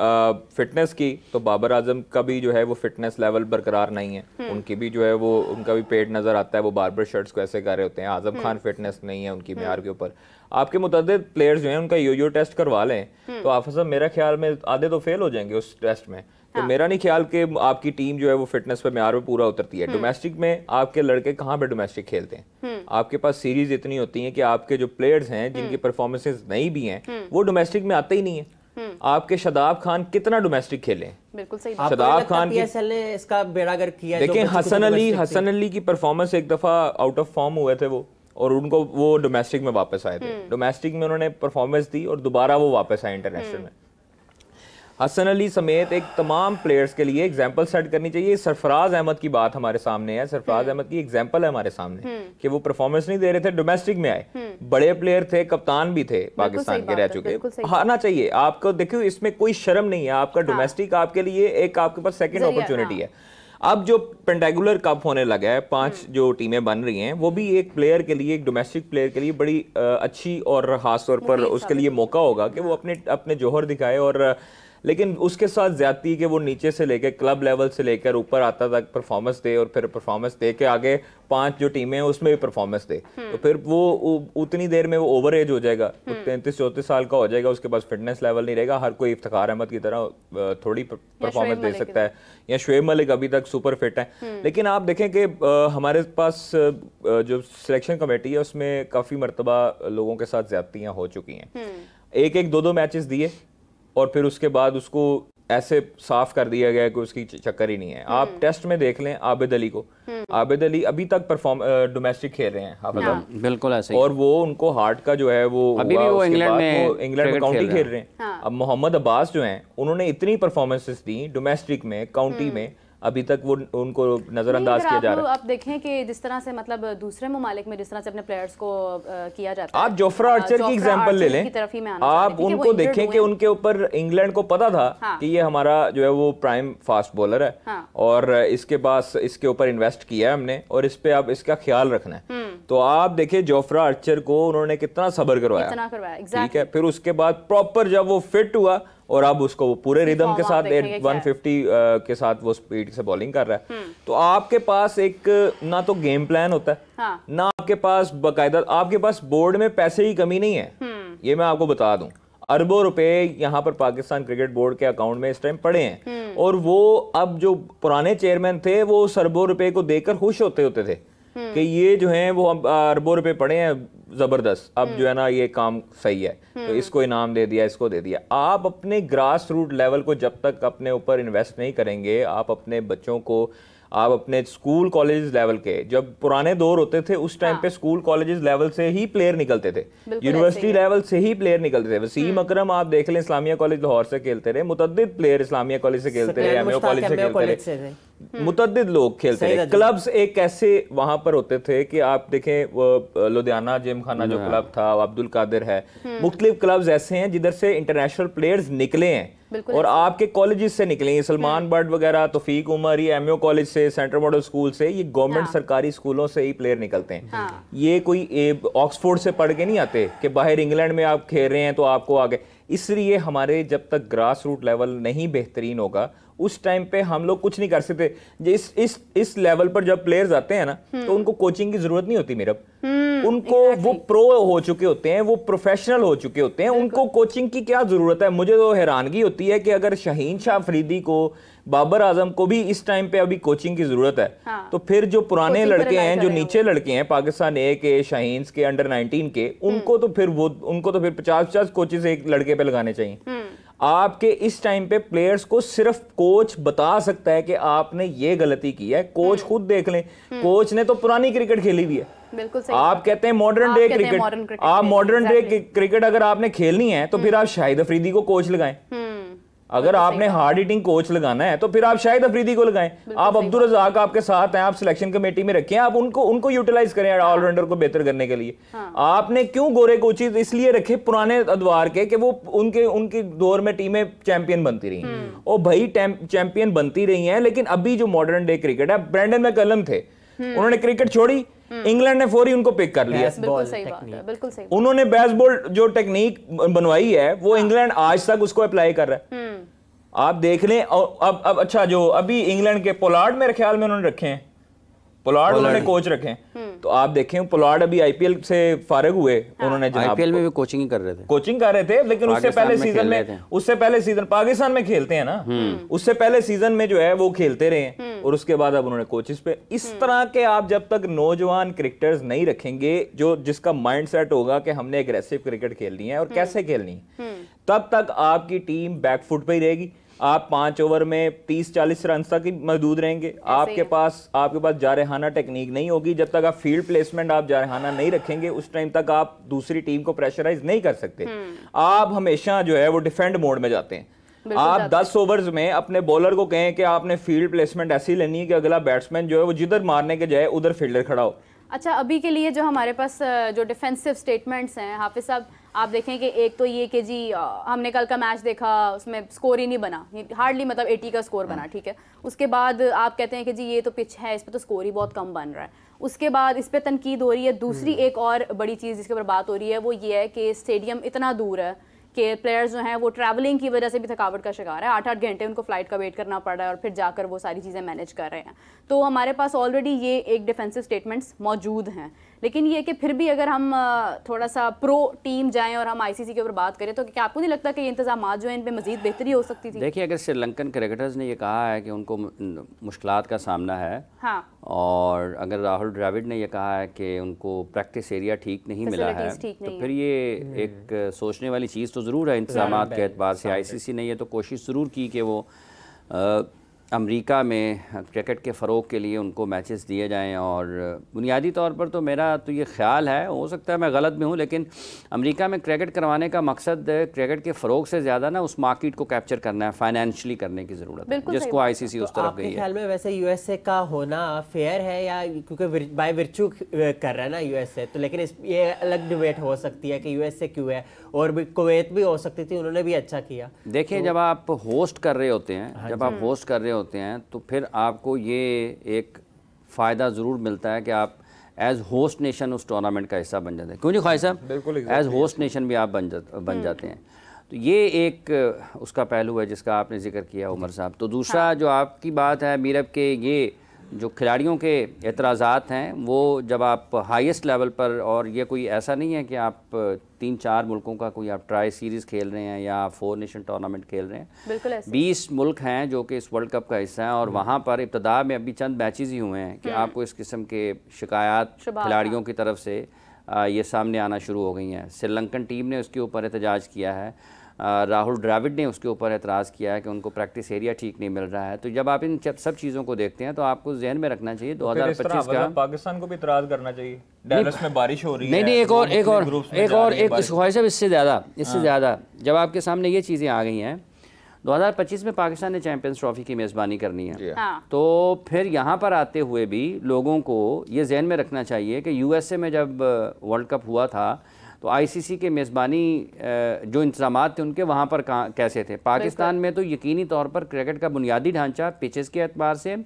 Speaker 4: फिटनेस की, तो बाबर आजम का भी जो है वो फिटनेस लेवल बरकरार नहीं है। उनकी भी जो है वो, उनका भी पेट नजर आता है, वो बार्बर शर्ट्स को ऐसे कर रहे होते हैं। आजम खान फिटनेस नहीं है उनकी म्यार के ऊपर। आपके मुतअद्दिद प्लेयर्स जो हैं उनका यो टेस्ट करवा लें तो आप सब मेरा ख्याल में आधे तो फेल हो जाएंगे उस टेस्ट में। तो मेरा नहीं ख्याल कि आपकी टीम जो है वो फिटनेस पे म्यार पे पूरा उतरती है। डोमेस्टिक में आपके लड़के कहाँ पे डोमेस्टिक खेलते हैं? आपके पास सीरीज इतनी होती है कि आपके जो प्लेयर्स हैं जिनकी परफॉर्मेंसेस नहीं भी हैं वो डोमेस्टिक में आते ही नहीं है। आपके शदाब खान कितना डोमेस्टिक खेले? बिल्कुल सही। शदाब खान PSL ने इसका बेड़ागर किया। देखें हसन अली की परफॉर्मेंस, एक दफा आउट ऑफ फॉर्म हुए थे वो, और उनको वो डोमेस्टिक में वापस आए थे। डोमेस्टिक में उन्होंने परफॉर्मेंस दी और दोबारा वो वापस आए इंटरनेशनल में। हसन अली समेत एक तमाम प्लेयर्स के लिए एग्जांपल सेट करनी चाहिए। सरफराज अहमद की बात हमारे सामने है, सरफराज अहमद की एग्जांपल है हमारे सामने कि वो परफॉर्मेंस नहीं दे रहे थे, डोमेस्टिक में आए, बड़े प्लेयर थे, कप्तान भी थे पाकिस्तान के रह चुके, आना चाहिए आपको। देखिए इसमें कोई शर्म नहीं है, आपका डोमेस्टिक आपके लिए एक आपके पास सेकंड अपॉर्चुनिटी है। अब जो पेंटागुलर कप होने लगा है, 5 जो टीमें बन रही हैं, वो भी एक प्लेयर के लिए, एक डोमेस्टिक प्लेयर के लिए बड़ी अच्छी और खास तौर पर उसके लिए मौका होगा कि वो अपने जौहर दिखाए। और लेकिन उसके साथ ज्यादती कि वो नीचे से लेकर क्लब लेवल से लेकर ऊपर आता तक परफॉर्मेंस दे, और फिर परफॉर्मेंस दे के आगे 5 जो टीमें हैं उसमें भी परफॉर्मेंस दे, तो फिर वो उतनी देर में वो ओवर एज हो जाएगा, 33-34 साल का हो जाएगा, उसके पास फिटनेस लेवल नहीं रहेगा। हर कोई इफ्तिखार अहमद की तरह थोड़ी परफॉर्मेंस दे सकता है, या शुएब मलिक अभी तक सुपर फिट है। लेकिन आप देखें कि हमारे पास जो सिलेक्शन कमेटी है उसमें काफ़ी मरतबा लोगों के साथ ज्यादतियाँ हो चुकी हैं। 1-1, 2-2 मैचेस दिए और फिर उसके बाद उसको ऐसे साफ कर दिया गया कि उसकी चक्कर ही नहीं है। आप टेस्ट में देख लें आबिद अली को, आबिद अली अभी तक डोमेस्टिक खेल रहे हैं, हाँ,
Speaker 3: बिल्कुल ऐसे ही।
Speaker 4: और वो उनको हार्ट का जो है वो
Speaker 3: अभी भी वो इंग्लैंड में
Speaker 4: काउंटी खेल रहे हैं। अब मोहम्मद अब्बास जो हैं उन्होंने इतनी परफॉर्मेंसेस दी डोमेस्टिक में, काउंटी में, अभी तक वो उनको नजरअंदाज किया जा रहा है।
Speaker 1: आप देखें कि जिस तरह से मतलब दूसरे ममालिक में जिस तरह से अपने प्लेयर्स को किया जाता है,
Speaker 4: आप जोफ्रा आर्चर की एग्जांपल ले लें, आप उनको देखें कि उनके ऊपर इंग्लैंड को पता था कि ये हमारा जो है वो प्राइम फास्ट बॉलर है और इसके पास इसके ऊपर इन्वेस्ट किया है हमने और इस पे आप इसका ख्याल रखना है। तो आप देखिए जोफ्रा आर्चर को उन्होंने कितना सब्र करवाया, ठीक है। फिर उसके बाद प्रॉपर जब वो फिट हुआ और अब उसको वो पूरे रिदम के साथ 150 के साथ वो स्पीड से बॉलिंग कर रहा है। तो आपके पास एक ना तो गेम प्लान होता है, ना आपके पास बाकायदा, आपके पास बोर्ड में पैसे की कमी नहीं है, ये मैं आपको बता दूं। अरबों रुपए यहाँ पर पाकिस्तान क्रिकेट बोर्ड के अकाउंट में इस टाइम पड़े हैं और वो अब जो पुराने चेयरमैन थे वो अरबों रुपए को देकर खुश होते थे कि ये जो है वो अरबों रुपए पड़े हैं, जबरदस्त, अब जो है ना ये काम सही है, तो इसको इनाम दे दिया, इसको दे दिया। आप अपने ग्रास रूट लेवल को जब तक अपने ऊपर इन्वेस्ट नहीं करेंगे, आप अपने बच्चों को, आप अपने स्कूल कॉलेज लेवल के, जब पुराने दौर होते थे उस टाइम पे स्कूल कॉलेज लेवल से ही प्लेयर निकलते थे, यूनिवर्सिटी लेवल से ही प्लेयर निकलते थे। वसीम अकरम आप देख लें इस्लामिया कॉलेज लाहौर से खेलते रहे, मुतअद्दिद प्लेयर इस्लामिया कॉलेज से खेलते रहे, एमओ कॉलेज से खेलते रहे, मुतअद्दिद लोग खेलते रहे। क्लब्स एक ऐसे वहां पर होते थे कि आप देखें वो लुधियाना जिम खाना जो क्लब था, अब्दुल कादिर है, मुख्तलिफ क्लब्स ऐसे हैं जिधर से इंटरनेशनल प्लेयर्स निकले हैं और आपके कॉलेजेस से निकले हैं, सलमान बट वगैरह, तौफीक उमर, ये एमओ कॉलेज से, सेंट्रल मॉडल स्कूल से, ये गवर्नमेंट सरकारी स्कूलों से ही प्लेयर निकलते हैं। ये कोई ऑक्सफोर्ड से पढ़ के नहीं आते कि बाहर इंग्लैंड में आप खेल रहे हैं तो आपको आगे। इसलिए हमारे जब तक ग्रास रूट लेवल नहीं बेहतरीन होगा उस टाइम पे हम लोग कुछ नहीं कर सकते। इस लेवल पर जब प्लेयर्स आते हैं ना तो उनको कोचिंग की जरूरत नहीं होती मेरा, उनको वो प्रो हो चुके होते हैं, वो प्रोफेशनल हो चुके होते हैं, उनको कोचिंग की क्या जरूरत है। मुझे तो हैरानगी होती है कि अगर शाहीन शाह अफरीदी को, बाबर आजम को भी इस टाइम पे अभी कोचिंग की जरूरत है, तो फिर जो पुराने लड़के हैं, जो नीचे लड़के हैं पाकिस्तान ए के, शाहीन के, अंडर 19 के, उनको तो फिर 50-50 कोचेस एक लड़के पे लगाने चाहिए। आपके इस टाइम पे प्लेयर्स को सिर्फ कोच बता सकता है कि आपने ये गलती की है। कोच खुद देख लें, कोच ने तो पुरानी क्रिकेट खेली हुई है।
Speaker 1: बिल्कुल सही।
Speaker 4: आप कहते हैं मॉडर्न डे क्रिकेट, आप मॉडर्न डे क्रिकेट अगर आपने खेलनी है तो फिर आप शाहिद अफरीदी को कोच लगाएं। अगर आपने हार्ड हिटिंग कोच लगाना है तो फिर आप शाहिद अफरीदी को लगाएं। आप अब्दुल रज़ाक आपके साथ हैं, आप सिलेक्शन कमेटी में रखें, आप उनको यूटिलाइज करें ऑलराउंडर को बेहतर करने के लिए। आपने क्यों गोरे कोचेज इसलिए रखे पुराने अदवार के कि वो उनके दौर में टीमें चैंपियन बनती रही, और भाई चैंपियन बनती रही हैं, लेकिन अभी जो मॉडर्न डे क्रिकेट है, ब्रेंडन मैकलम थे, उन्होंने क्रिकेट छोड़ी, इंग्लैंड ने फौरी उनको पिक कर लिया।
Speaker 1: बिल्कुल सही बात है, बिल्कुल सही।
Speaker 4: उन्होंने बेसबॉल जो टेक्निक बनवाई है वो इंग्लैंड आज तक उसको अप्लाई कर रहा है। आप देख लें। अब अच्छा, जो अभी इंग्लैंड के पोलार्ड मेरे ख्याल में उन्होंने रखे हैं, पोलार्ड उन्होंने कोच रखे हैं, तो आप देखें पोलार्ड अभी आईपीएल से फारिग हुए, उन्होंने
Speaker 3: आईपीएल में भी कोचिंग कर रहे थे, लेकिन उससे पहले सीजन पाकिस्तान में खेलते हैं ना, उससे पहले सीजन में जो है वो खेलते रहे हैं और उसके बाद अब उन्होंने कोचेस पे। इस तरह के आप जब तक नौजवान क्रिकेटर्स नहीं रखेंगे जिसका माइंडसेट होगा कि हमने एग्रेसिव क्रिकेट खेलनी है और कैसे खेलनी है, तब तक आपकी टीम बैकफुट पे ही रहेगी। आप 5 ओवर में 30-40 रन तक ही महदूद रहेंगे। आपके पास जारहाना टेक्निक नहीं होगी। जब तक आप फील्ड प्लेसमेंट आप जारहाना नहीं रखेंगे उस टाइम तक आप दूसरी टीम को प्रेशराइज नहीं कर सकते। आप हमेशा जो है वो डिफेंड मोड में जाते हैं।
Speaker 4: आप 10 ओवर्स में अपने बॉलर को कहें कि आपने फील्ड प्लेसमेंट ऐसी लेनी है कि अगला बैट्समैन जो है वो जिधर मारने के जाए उधर फील्डर खड़ा हो।
Speaker 1: अच्छा, अभी के लिए जो हमारे पास जो डिफेंसिव स्टेटमेंट्स हैं हाफिज साहब, आप देखें कि एक तो ये कि जी हमने कल का मैच देखा, उसमें स्कोर ही नहीं बना, हार्डली मतलब 80 का स्कोर बना, ठीक है। उसके बाद आप कहते हैं कि जी ये तो पिच है, इस पर तो स्कोर ही बहुत कम बन रहा है। उसके बाद इस पर तनकीद हो रही है। दूसरी एक और बड़ी चीज़ जिसके ऊपर बात हो रही है वो ये है कि स्टेडियम इतना दूर है कि प्लेयर्स जो हैं वो ट्रैवलिंग की वजह से भी थकावट का शिकार है। 8-8 घंटे उनको फ्लाइट का वेट करना पड़ रहा है और फिर जाकर वो सारी चीज़ें मैनेज कर रहे हैं। तो हमारे पास ऑलरेडी ये एक डिफेंसिव स्टेटमेंट्स मौजूद हैं, लेकिन ये कि फिर भी अगर हम थोड़ा सा प्रो टीम जाएं और हम आईसीसी के ऊपर बात करें तो क्या आपको नहीं लगता कि ये इंतजाम जो है इन पर मजीद बेहतरी हो सकती थी?
Speaker 3: देखिए, अगर श्रीलंकन क्रिकेटर्स ने ये कहा है कि उनको मुश्किलात का सामना है,
Speaker 1: हाँ,
Speaker 3: और अगर राहुल द्रविड़ ने ये कहा है कि उनको प्रैक्टिस एरिया ठीक नहीं मिला है, तो फिर ये एक सोचने वाली चीज़ तो ज़रूर है इंतजामात के एतबार से। आईसीसी ने ये तो कोशिश ज़रूर की कि वो अमेरिका में क्रिकेट के फ़रोग के लिए उनको मैचेस दिए जाएं, और बुनियादी तौर पर तो मेरा तो ये ख्याल है, हो सकता है मैं गलत भी हूँ, लेकिन अमेरिका में क्रिकेट करवाने का मकसद क्रिकेट के फ़रोग से ज़्यादा ना उस मार्केट को कैप्चर करना है, फाइनेंशियली करने की ज़रूरत है, जिसको आईसीसी उस तरफ गई है।
Speaker 2: ख्याल में वैसे यूएसए का होना फेयर है, या क्योंकि बाय विर्चू कर रहा है ना यूएसए, तो लेकिन ये अलग डिबेट हो सकती है कि यूएसए क्यों है, और भी कुवैत भी हो सकती थी, उन्होंने भी अच्छा किया।
Speaker 3: देखिए, जब आप होस्ट कर रहे होते हैं, जब आप होस्ट कर रहे होते हैं तो फिर आपको ये एक फ़ायदा ज़रूर मिलता है कि आप एज होस्ट नेशन उस टूर्नामेंट का हिस्सा बन जाते हैं। क्यों नहीं ख्वाहिश साहब?
Speaker 4: बिल्कुल,
Speaker 3: एज होस्ट नेशन भी आप बन जाते हैं। तो ये एक उसका पहलू है जिसका आपने जिक्र किया उमर साहब। तो दूसरा जो आपकी बात है मीरब के, ये जो खिलाड़ियों के एतराज़ात हैं वो जब आप हाईएस्ट लेवल पर, और ये कोई ऐसा नहीं है कि आप 3-4 मुल्कों का कोई आप ट्राई सीरीज़ खेल रहे हैं या 4 नेशन टूर्नामेंट खेल रहे हैं,
Speaker 1: बिल्कुल ऐसे
Speaker 3: 20 मुल्क हैं जो कि इस वर्ल्ड कप का हिस्सा हैं, और वहाँ पर इब्तदा में अभी चंद मैचेस ही हुए हैं कि आपको इस किस्म के शिकायत खिलाड़ियों की तरफ से ये सामने आना शुरू हो गई हैं। श्रीलंकन टीम ने उसके ऊपर एहतजाज किया है, राहुल द्रविड़ ने उसके ऊपर एतराज़ किया है कि उनको प्रैक्टिस एरिया ठीक नहीं मिल रहा है। तो जब आप इन सब चीज़ों को देखते हैं तो आपको जहन में रखना चाहिए 2025 का
Speaker 4: पाकिस्तान को भी इतराज़ करना चाहिए। डैलस में बारिश हो रही है।
Speaker 3: नहीं, एक ख्वाहिश है इससे ज़्यादा जब आपके सामने ये चीज़ें आ गई हैं, 2025 में पाकिस्तान ने चैंपियंस ट्रॉफी की मेज़बानी करनी है, तो फिर यहाँ पर आते हुए भी लोगों को ये जहन में रखना चाहिए कि यूएसए में जब वर्ल्ड कप हुआ था तो आईसीसी के मेज़बानी जो इंतज़ामात थे उनके वहाँ पर कैसे थे। पाकिस्तान में तो यकीनी तौर पर क्रिकेट का बुनियादी ढांचा पिचेस के एतबार से,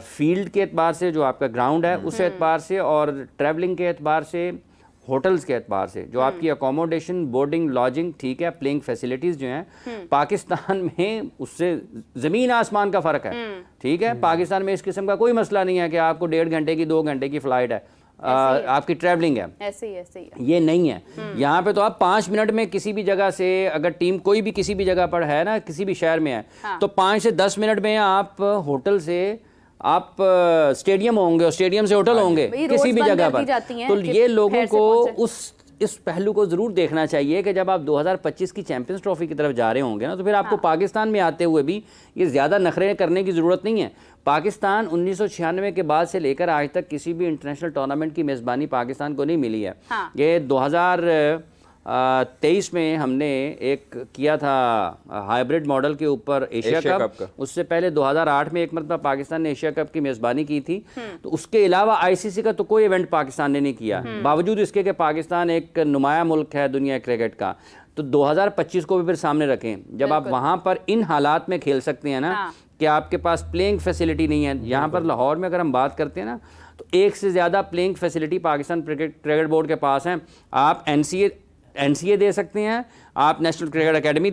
Speaker 3: फील्ड के एतबार से, जो आपका ग्राउंड है उस एतबार से, और ट्रैवलिंग के एतबार से, होटल्स के एतबार से, जो आपकी अकोमोडेशन, बोर्डिंग, लॉजिंग, ठीक है, प्लेइंग फैसिलिटीज़ जो हैं पाकिस्तान में उससे ज़मीन आसमान का फ़र्क है। ठीक है, पाकिस्तान में इस किस्म का कोई मसला नहीं है कि आपको 1.5 घंटे की 2 घंटे की फ़्लाइट है, आपकी ट्रैवलिंग है, ऐसे ही ये नहीं है। यहाँ पे तो आप 5 मिनट में किसी भी जगह से, अगर टीम कोई भी किसी भी जगह पर है ना, किसी भी शहर में है, तो 5 से 10 मिनट में आप होटल से आप स्टेडियम होंगे और स्टेडियम से होटल होंगे किसी भी जगह पर। तो ये लोगों को इस पहलू को ज़रूर देखना चाहिए कि जब आप 2025 की चैंपियंस ट्रॉफी की तरफ जा रहे होंगे ना, तो फिर आपको पाकिस्तान में आते हुए भी ये ज़्यादा नखरे करने की ज़रूरत नहीं है। पाकिस्तान 1996 के बाद से लेकर आज तक किसी भी इंटरनेशनल टूर्नामेंट की मेज़बानी पाकिस्तान को नहीं मिली है। ये 2023 में हमने एक किया था हाइब्रिड मॉडल के ऊपर एशिया कप। उससे पहले 2008 में एक मरतबा पाकिस्तान ने एशिया कप की मेज़बानी की थी। तो उसके अलावा आईसीसी का तो कोई इवेंट पाकिस्तान ने नहीं किया, बावजूद इसके कि पाकिस्तान एक नुमाया मुल्क है दुनिया क्रिकेट का। तो 2025 को भी फिर सामने रखें, जब आप वहाँ पर इन हालात में खेल सकते हैं ना, कि आपके पास प्लेइंग फैसिलिटी नहीं है। यहाँ पर लाहौर में अगर हम बात करते हैं ना, तो एक से ज़्यादा playing facility Pakistan cricket board के पास हैं। आप एनसीए दे सकते हैं, आप नेशनल क्रिकेट एकेडमी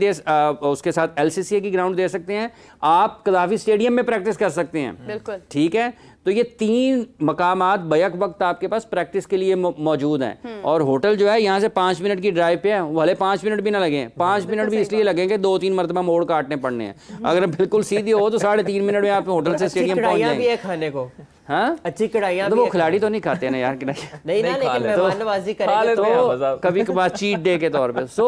Speaker 3: उसके साथ एलसीसीए की ग्राउंड दे सकते हैं, आप कदाफी स्टेडियम में प्रैक्टिस कर सकते हैं। बिल्कुल ठीक है। तो ये 3 मकामात बैक वक्त आपके पास प्रैक्टिस के लिए मौजूद हैं। और होटल जो है यहाँ से 5 मिनट की ड्राइव पे है, भले 5 मिनट भी ना लगे, 5 मिनट भी इसलिए लगेंगे 2-3 मरतबा मोड़ काटने पड़ने हैं। अगर बिल्कुल सीधी हो तो 3.5 मिनट में आप होटल से स्टेडियम पहुंच जाएंगे।
Speaker 2: खाने को
Speaker 3: हाँ
Speaker 2: अच्छी कढ़ाइयाँ
Speaker 3: तो वो खिलाड़ी तो नहीं खाते ना यार कढ़ाई
Speaker 2: नहीं ना, लेकिन मेहमान नवाजी करेंगे
Speaker 3: तो कभी कभार चीट डे के तौर पे। सो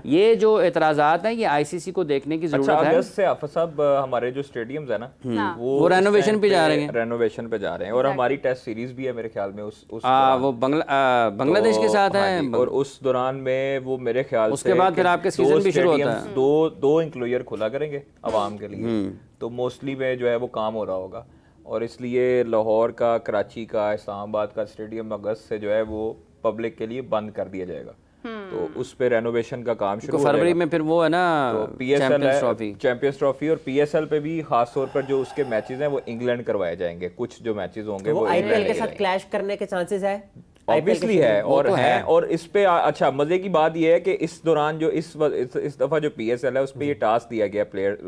Speaker 3: ये जो एतराज़ात हैं ये आईसीसी को देखने की जरूरत है।
Speaker 4: अगस्त से आफत साहब हमारे जो स्टेडियम्स है ना
Speaker 3: वो रेनोवेशन पे जा रहे हैं,
Speaker 4: रेनोवेशन पे जा रहे हैं, और हमारी टेस्ट सीरीज भी है मेरे ख्याल में उस
Speaker 3: वो बांग्लादेश के साथ है,
Speaker 4: और उस दौरान में वो मेरे ख्याल
Speaker 3: उसके बाद फिर आपके सीजन भी शुरू होता है,
Speaker 4: दो इंक्लूजर खुला करेंगे आवाम के लिए, तो मोस्टली में जो है वो काम हो रहा होगा, और इसलिए लाहौर का, कराची का, इस्लामाबाद का स्टेडियम अगस्त से जो है वो पब्लिक के लिए बंद कर दिया जाएगा। तो उस पे रेनोवेशन का काम शुरू हो जाएगा।
Speaker 3: फरवरी में फिर वो है ना
Speaker 4: चैंपियंस ट्रॉफी, और पीएसएल पे भी खास तौर पर जो उसके मैचेस हैं वो इंग्लैंड करवाए जाएंगे, कुछ जो मैचेस होंगे वो
Speaker 2: आईपीएल के साथ क्लैश करने के चांसेस है,
Speaker 4: ऑब्वियसली है, और है। और इस पे अच्छा मजे की बात यह है कि इस दौरान जो इस दफा जो पीएसएल है उस पे ये टास्क दिया गया प्लेयर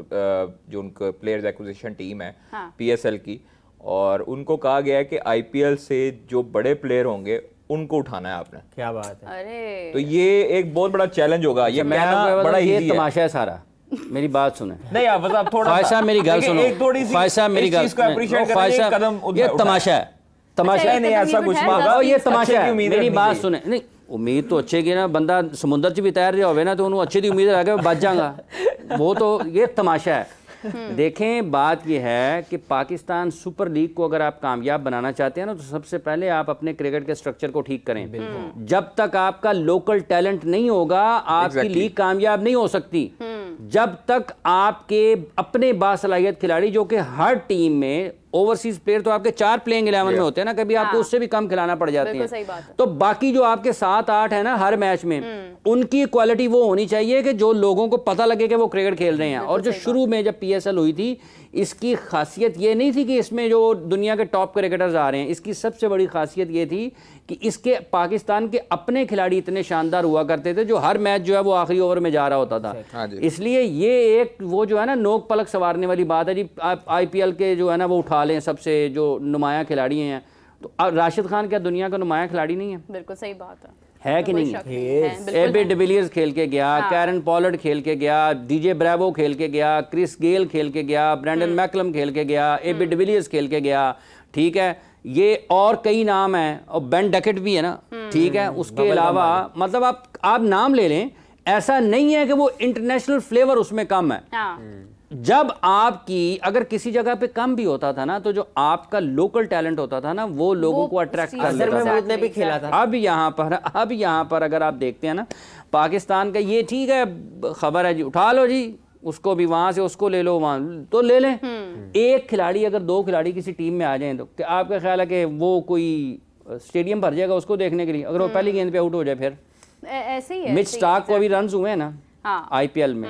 Speaker 4: जो उनको प्लेयर्स एक्विजिशन टीम है पीएसएल की, और उनको कहा गया है कि आईपीएल से जो बड़े प्लेयर होंगे उनको उठाना है आपने।
Speaker 2: क्या बात है।
Speaker 1: अरे
Speaker 4: तो ये एक बहुत बड़ा चैलेंज होगा, ये कहना बड़ा इजी है।
Speaker 3: ये तमाशा है सारा, मेरी बात सुने।
Speaker 4: नहीं आप थोड़ा
Speaker 3: ख्वाहिशा मेरी गल सुनो, ख्वाहिशा मेरी गल, ये तमाशा है, तमाशा
Speaker 4: नहीं ऐसा कुछ
Speaker 3: ये तमाशा है, मेरी बात सुने। नहीं उम्मीद तो अच्छे की ना, बंदा समुद्र च भी तैर रहा होवे ना तो उन्होंने अच्छे की उम्मीद रख के बच जाऊंगा, वो तो ये तमाशा है। देखें बात यह है कि पाकिस्तान सुपर लीग को अगर आप कामयाब बनाना चाहते हैं ना तो सबसे पहले आप अपने क्रिकेट के स्ट्रक्चर को ठीक करें। जब तक आपका लोकल टैलेंट नहीं होगा आपकी लीग कामयाब नहीं हो सकती। जब तक आपके अपने बासलाहियत खिलाड़ी, जो कि हर टीम में ओवरसीज प्लेयर तो आपके 4 प्लेइंग 11 में होते हैं ना, कभी आपको उससे भी कम खिलाना पड़ जाती है, तो बाकी जो आपके 7-8 है ना हर मैच में, उनकी क्वालिटी वो होनी चाहिए कि जो लोगों को पता लगे कि वो क्रिकेट खेल रहे हैं। और जो शुरू में जब पीएसएल हुई थी, इसकी खासियत ये नहीं थी कि इसमें जो दुनिया के टॉप क्रिकेटर्स आ रहे हैं, इसकी सबसे बड़ी खासियत ये थी कि इसके पाकिस्तान के अपने खिलाड़ी इतने शानदार हुआ करते थे जो हर मैच जो है वो आखिरी ओवर में जा रहा होता था। इसलिए ये एक वो जो है ना नोक पलक संवारने वाली बात है जी। आप आईपीएल के जो है ना वो उठा लें सबसे जो नुमाया खिलाड़ी हैं, तो राशिद खान क्या दुनिया का नुमाया खिलाड़ी नहीं है?
Speaker 1: बिल्कुल सही बात
Speaker 3: है कि नहीं? एबी डिविलियर्स खेल के गया, कैरन पॉलर्ड खेल के गया, डीजे ब्रेवो खेल के गया, क्रिस गेल खेल के गया, ब्रैंडन मैकलम खेल के गया, एबी डिविलियर्स खेल के गया, ठीक है, ये और कई नाम हैं, और बेन डकेट भी है ना, ठीक है। उसके अलावा मतलब आप नाम ले लें, ऐसा नहीं है कि वो इंटरनेशनल फ्लेवर उसमें कम है। जब आपकी अगर किसी जगह पे कम भी होता था ना, तो जो आपका लोकल टैलेंट होता था ना वो लोगों को अट्रैक्ट कर लेता था।
Speaker 2: भी खेला था।
Speaker 3: अब यहाँ पर अगर आप देखते हैं ना, पाकिस्तान का ये ठीक है खबर है जी, उठा लो जी उसको भी, वहां से उसको ले लो, वहां तो ले लें। एक खिलाड़ी अगर 2 खिलाड़ी किसी टीम में आ जाएं तो क्या आपका ख्याल है कि वो कोई स्टेडियम भर जाएगा उसको देखने के लिए अगर वो पहली गेंद पे आउट हो जाए? फिर
Speaker 1: ऐसे ही है।
Speaker 3: मिच स्टार्क को अभी रन हुए ना आईपीएल में,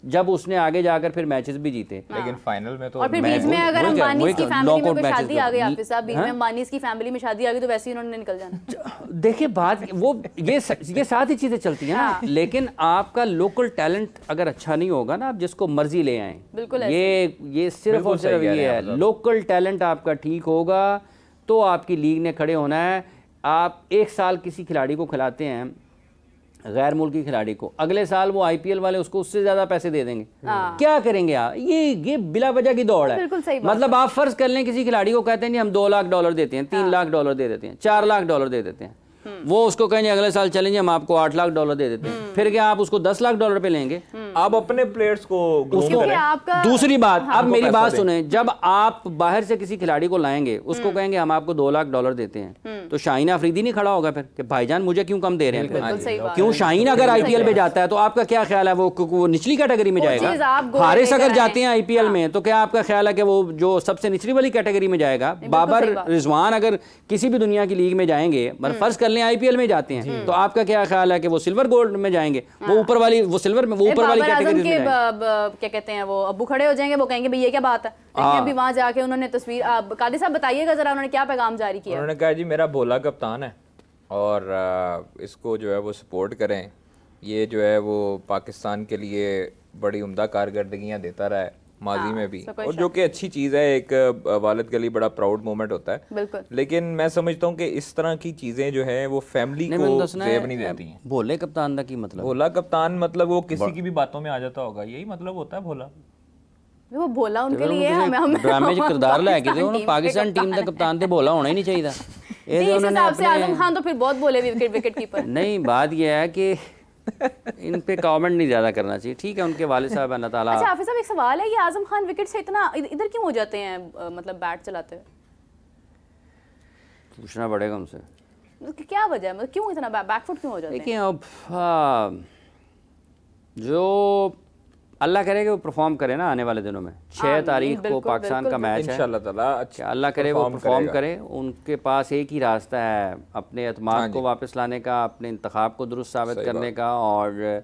Speaker 3: जब उसने आगे जाकर फिर मैचेस भी जीते,
Speaker 4: लेकिन फाइनल में तो
Speaker 1: और फिर बीच में अगर अंबानीज की फैमिली में कोई शादी आ गई, हाफिज साहब बीच में अंबानीज की फैमिली में शादी आ गई तो वैसे ही उन्होंने निकल जाना।
Speaker 3: देखिए बात वो ये साथ ही चीजें चलती हैं ना, लेकिन आपका लोकल टैलेंट अगर अच्छा नहीं होगा ना, आप जिसको मर्जी ले आए,
Speaker 1: बिल्कुल
Speaker 3: ये सिर्फ और सिर्फ ये है, लोकल टैलेंट आपका ठीक होगा तो आपकी लीग ने खड़े होना है। आप एक साल किसी खिलाड़ी को खिलाते हैं, गैर मुल्की खिलाड़ी को, अगले साल वो आईपीएल वाले उसको उससे ज्यादा पैसे दे देंगे, क्या करेंगे आप? ये बिला वजह की दौड़ है। मतलब आप फर्ज कर लें किसी खिलाड़ी को कहते हैं नहीं हम $2 लाख देते हैं, $3 लाख दे देते हैं, $4 लाख दे देते हैं, वो उसको कहेंगे अगले साल चलेंगे हम आपको $8 लाख दे देते हैं, फिर क्या आप उसको $10 लाख पे लेंगे?
Speaker 4: आप अपने प्लेयर्स को
Speaker 3: दूसरी बात, अब मेरी बात सुने, जब आप बाहर से किसी खिलाड़ी को लाएंगे उसको कहेंगे हम आपको $2 लाख देते हैं, तो शाहीन अफरीदी नहीं खड़ा होगा फिर कि भाईजान मुझे क्यों कम दे रहे हैं? क्यों शाहीन अगर आईपीएल में जाता है तो आपका क्या ख्याल है वो निचली कैटेगरी में जाएगा? हारिस अगर जाते हैं आईपीएल में तो क्या आपका ख्याल है कि वो जो सबसे निचली वाली कैटेगरी में जाएगा? बाबर रिजवान अगर किसी भी दुनिया की लीग में जाएंगे, मतलब फर्ज कर लें आईपीएल में जाते हैं, तो आपका क्या ख्याल है कि वो सिल्वर गोल्ड में जाएंगे? वो ऊपर वाली वो सिल्वर में वो ऊपर वाली कैटेगरी में
Speaker 1: क्या कहते हैं वो अब्बू खड़े हो जाएंगे, वो कहेंगे भाई ये क्या बात है। लेकिन अभी वहां जाके उन्होंने तस्वीर, कादी साहब बताइएगा जरा उन्होंने क्या पैगाम जारी किया?
Speaker 4: उन्होंने कहा जी मेरा भोला कप्तान है और इसको जो है वो सपोर्ट करें, ये जो है वो पाकिस्तान के लिए बड़ी उम्दा कारकर्दगियाँ देता रहा है माजी में भी, और जो कि अच्छी चीज़ है, एक वालिद के लिए बड़ा प्राउड मोमेंट होता है। लेकिन मैं समझता हूँ कि इस तरह की चीज़ें जो है वो फैमिली को जेब नहीं देती हैं।
Speaker 3: भोले कप्तान का की मतलब?
Speaker 4: भोला कप्तान मतलब वो किसी की भी बातों में आ जाता होगा, यही मतलब होता है भोला।
Speaker 1: वो बोला उनके लिए हमें
Speaker 3: ड्रामे च किरदार लैके दे उन्होंने पाकिस्तान टीम का कप्तान ते बोला होना ही नहीं चाहिए।
Speaker 1: इस हिसाब से आजम खान तो फिर बहुत बोले विकेट कीपर।
Speaker 3: नहीं, बात यह है कि इन पे कमेंट नहीं ज़्यादा करना चाहिए, ठीक है, उनके वालिद साहब अल्लाह ताला।
Speaker 1: अच्छा हाफिज साहब, एक सवाल है, ये आजम खान विकेट से इतना इधर क्यों हो जाते हैं, मतलब बैट चलाते हुए?
Speaker 3: पूछना पड़ेगा उनसे
Speaker 1: क्या वजह है, मतलब क्यों इतना बैकफुट क्यों हो जाते हैं?
Speaker 3: देखिए अब जो अल्लाह करे कि वो परफॉर्म करे ना आने वाले दिनों में, 6 तारीख को पाकिस्तान का मैच है
Speaker 4: इंशाल्लाह ताला,
Speaker 3: अल्लाह करे वो परफॉर्म करे। उनके पास एक ही रास्ता है अपने एतमाद को वापस लाने का, अपने इंतखाब को दुरुस्त साबित करने का, और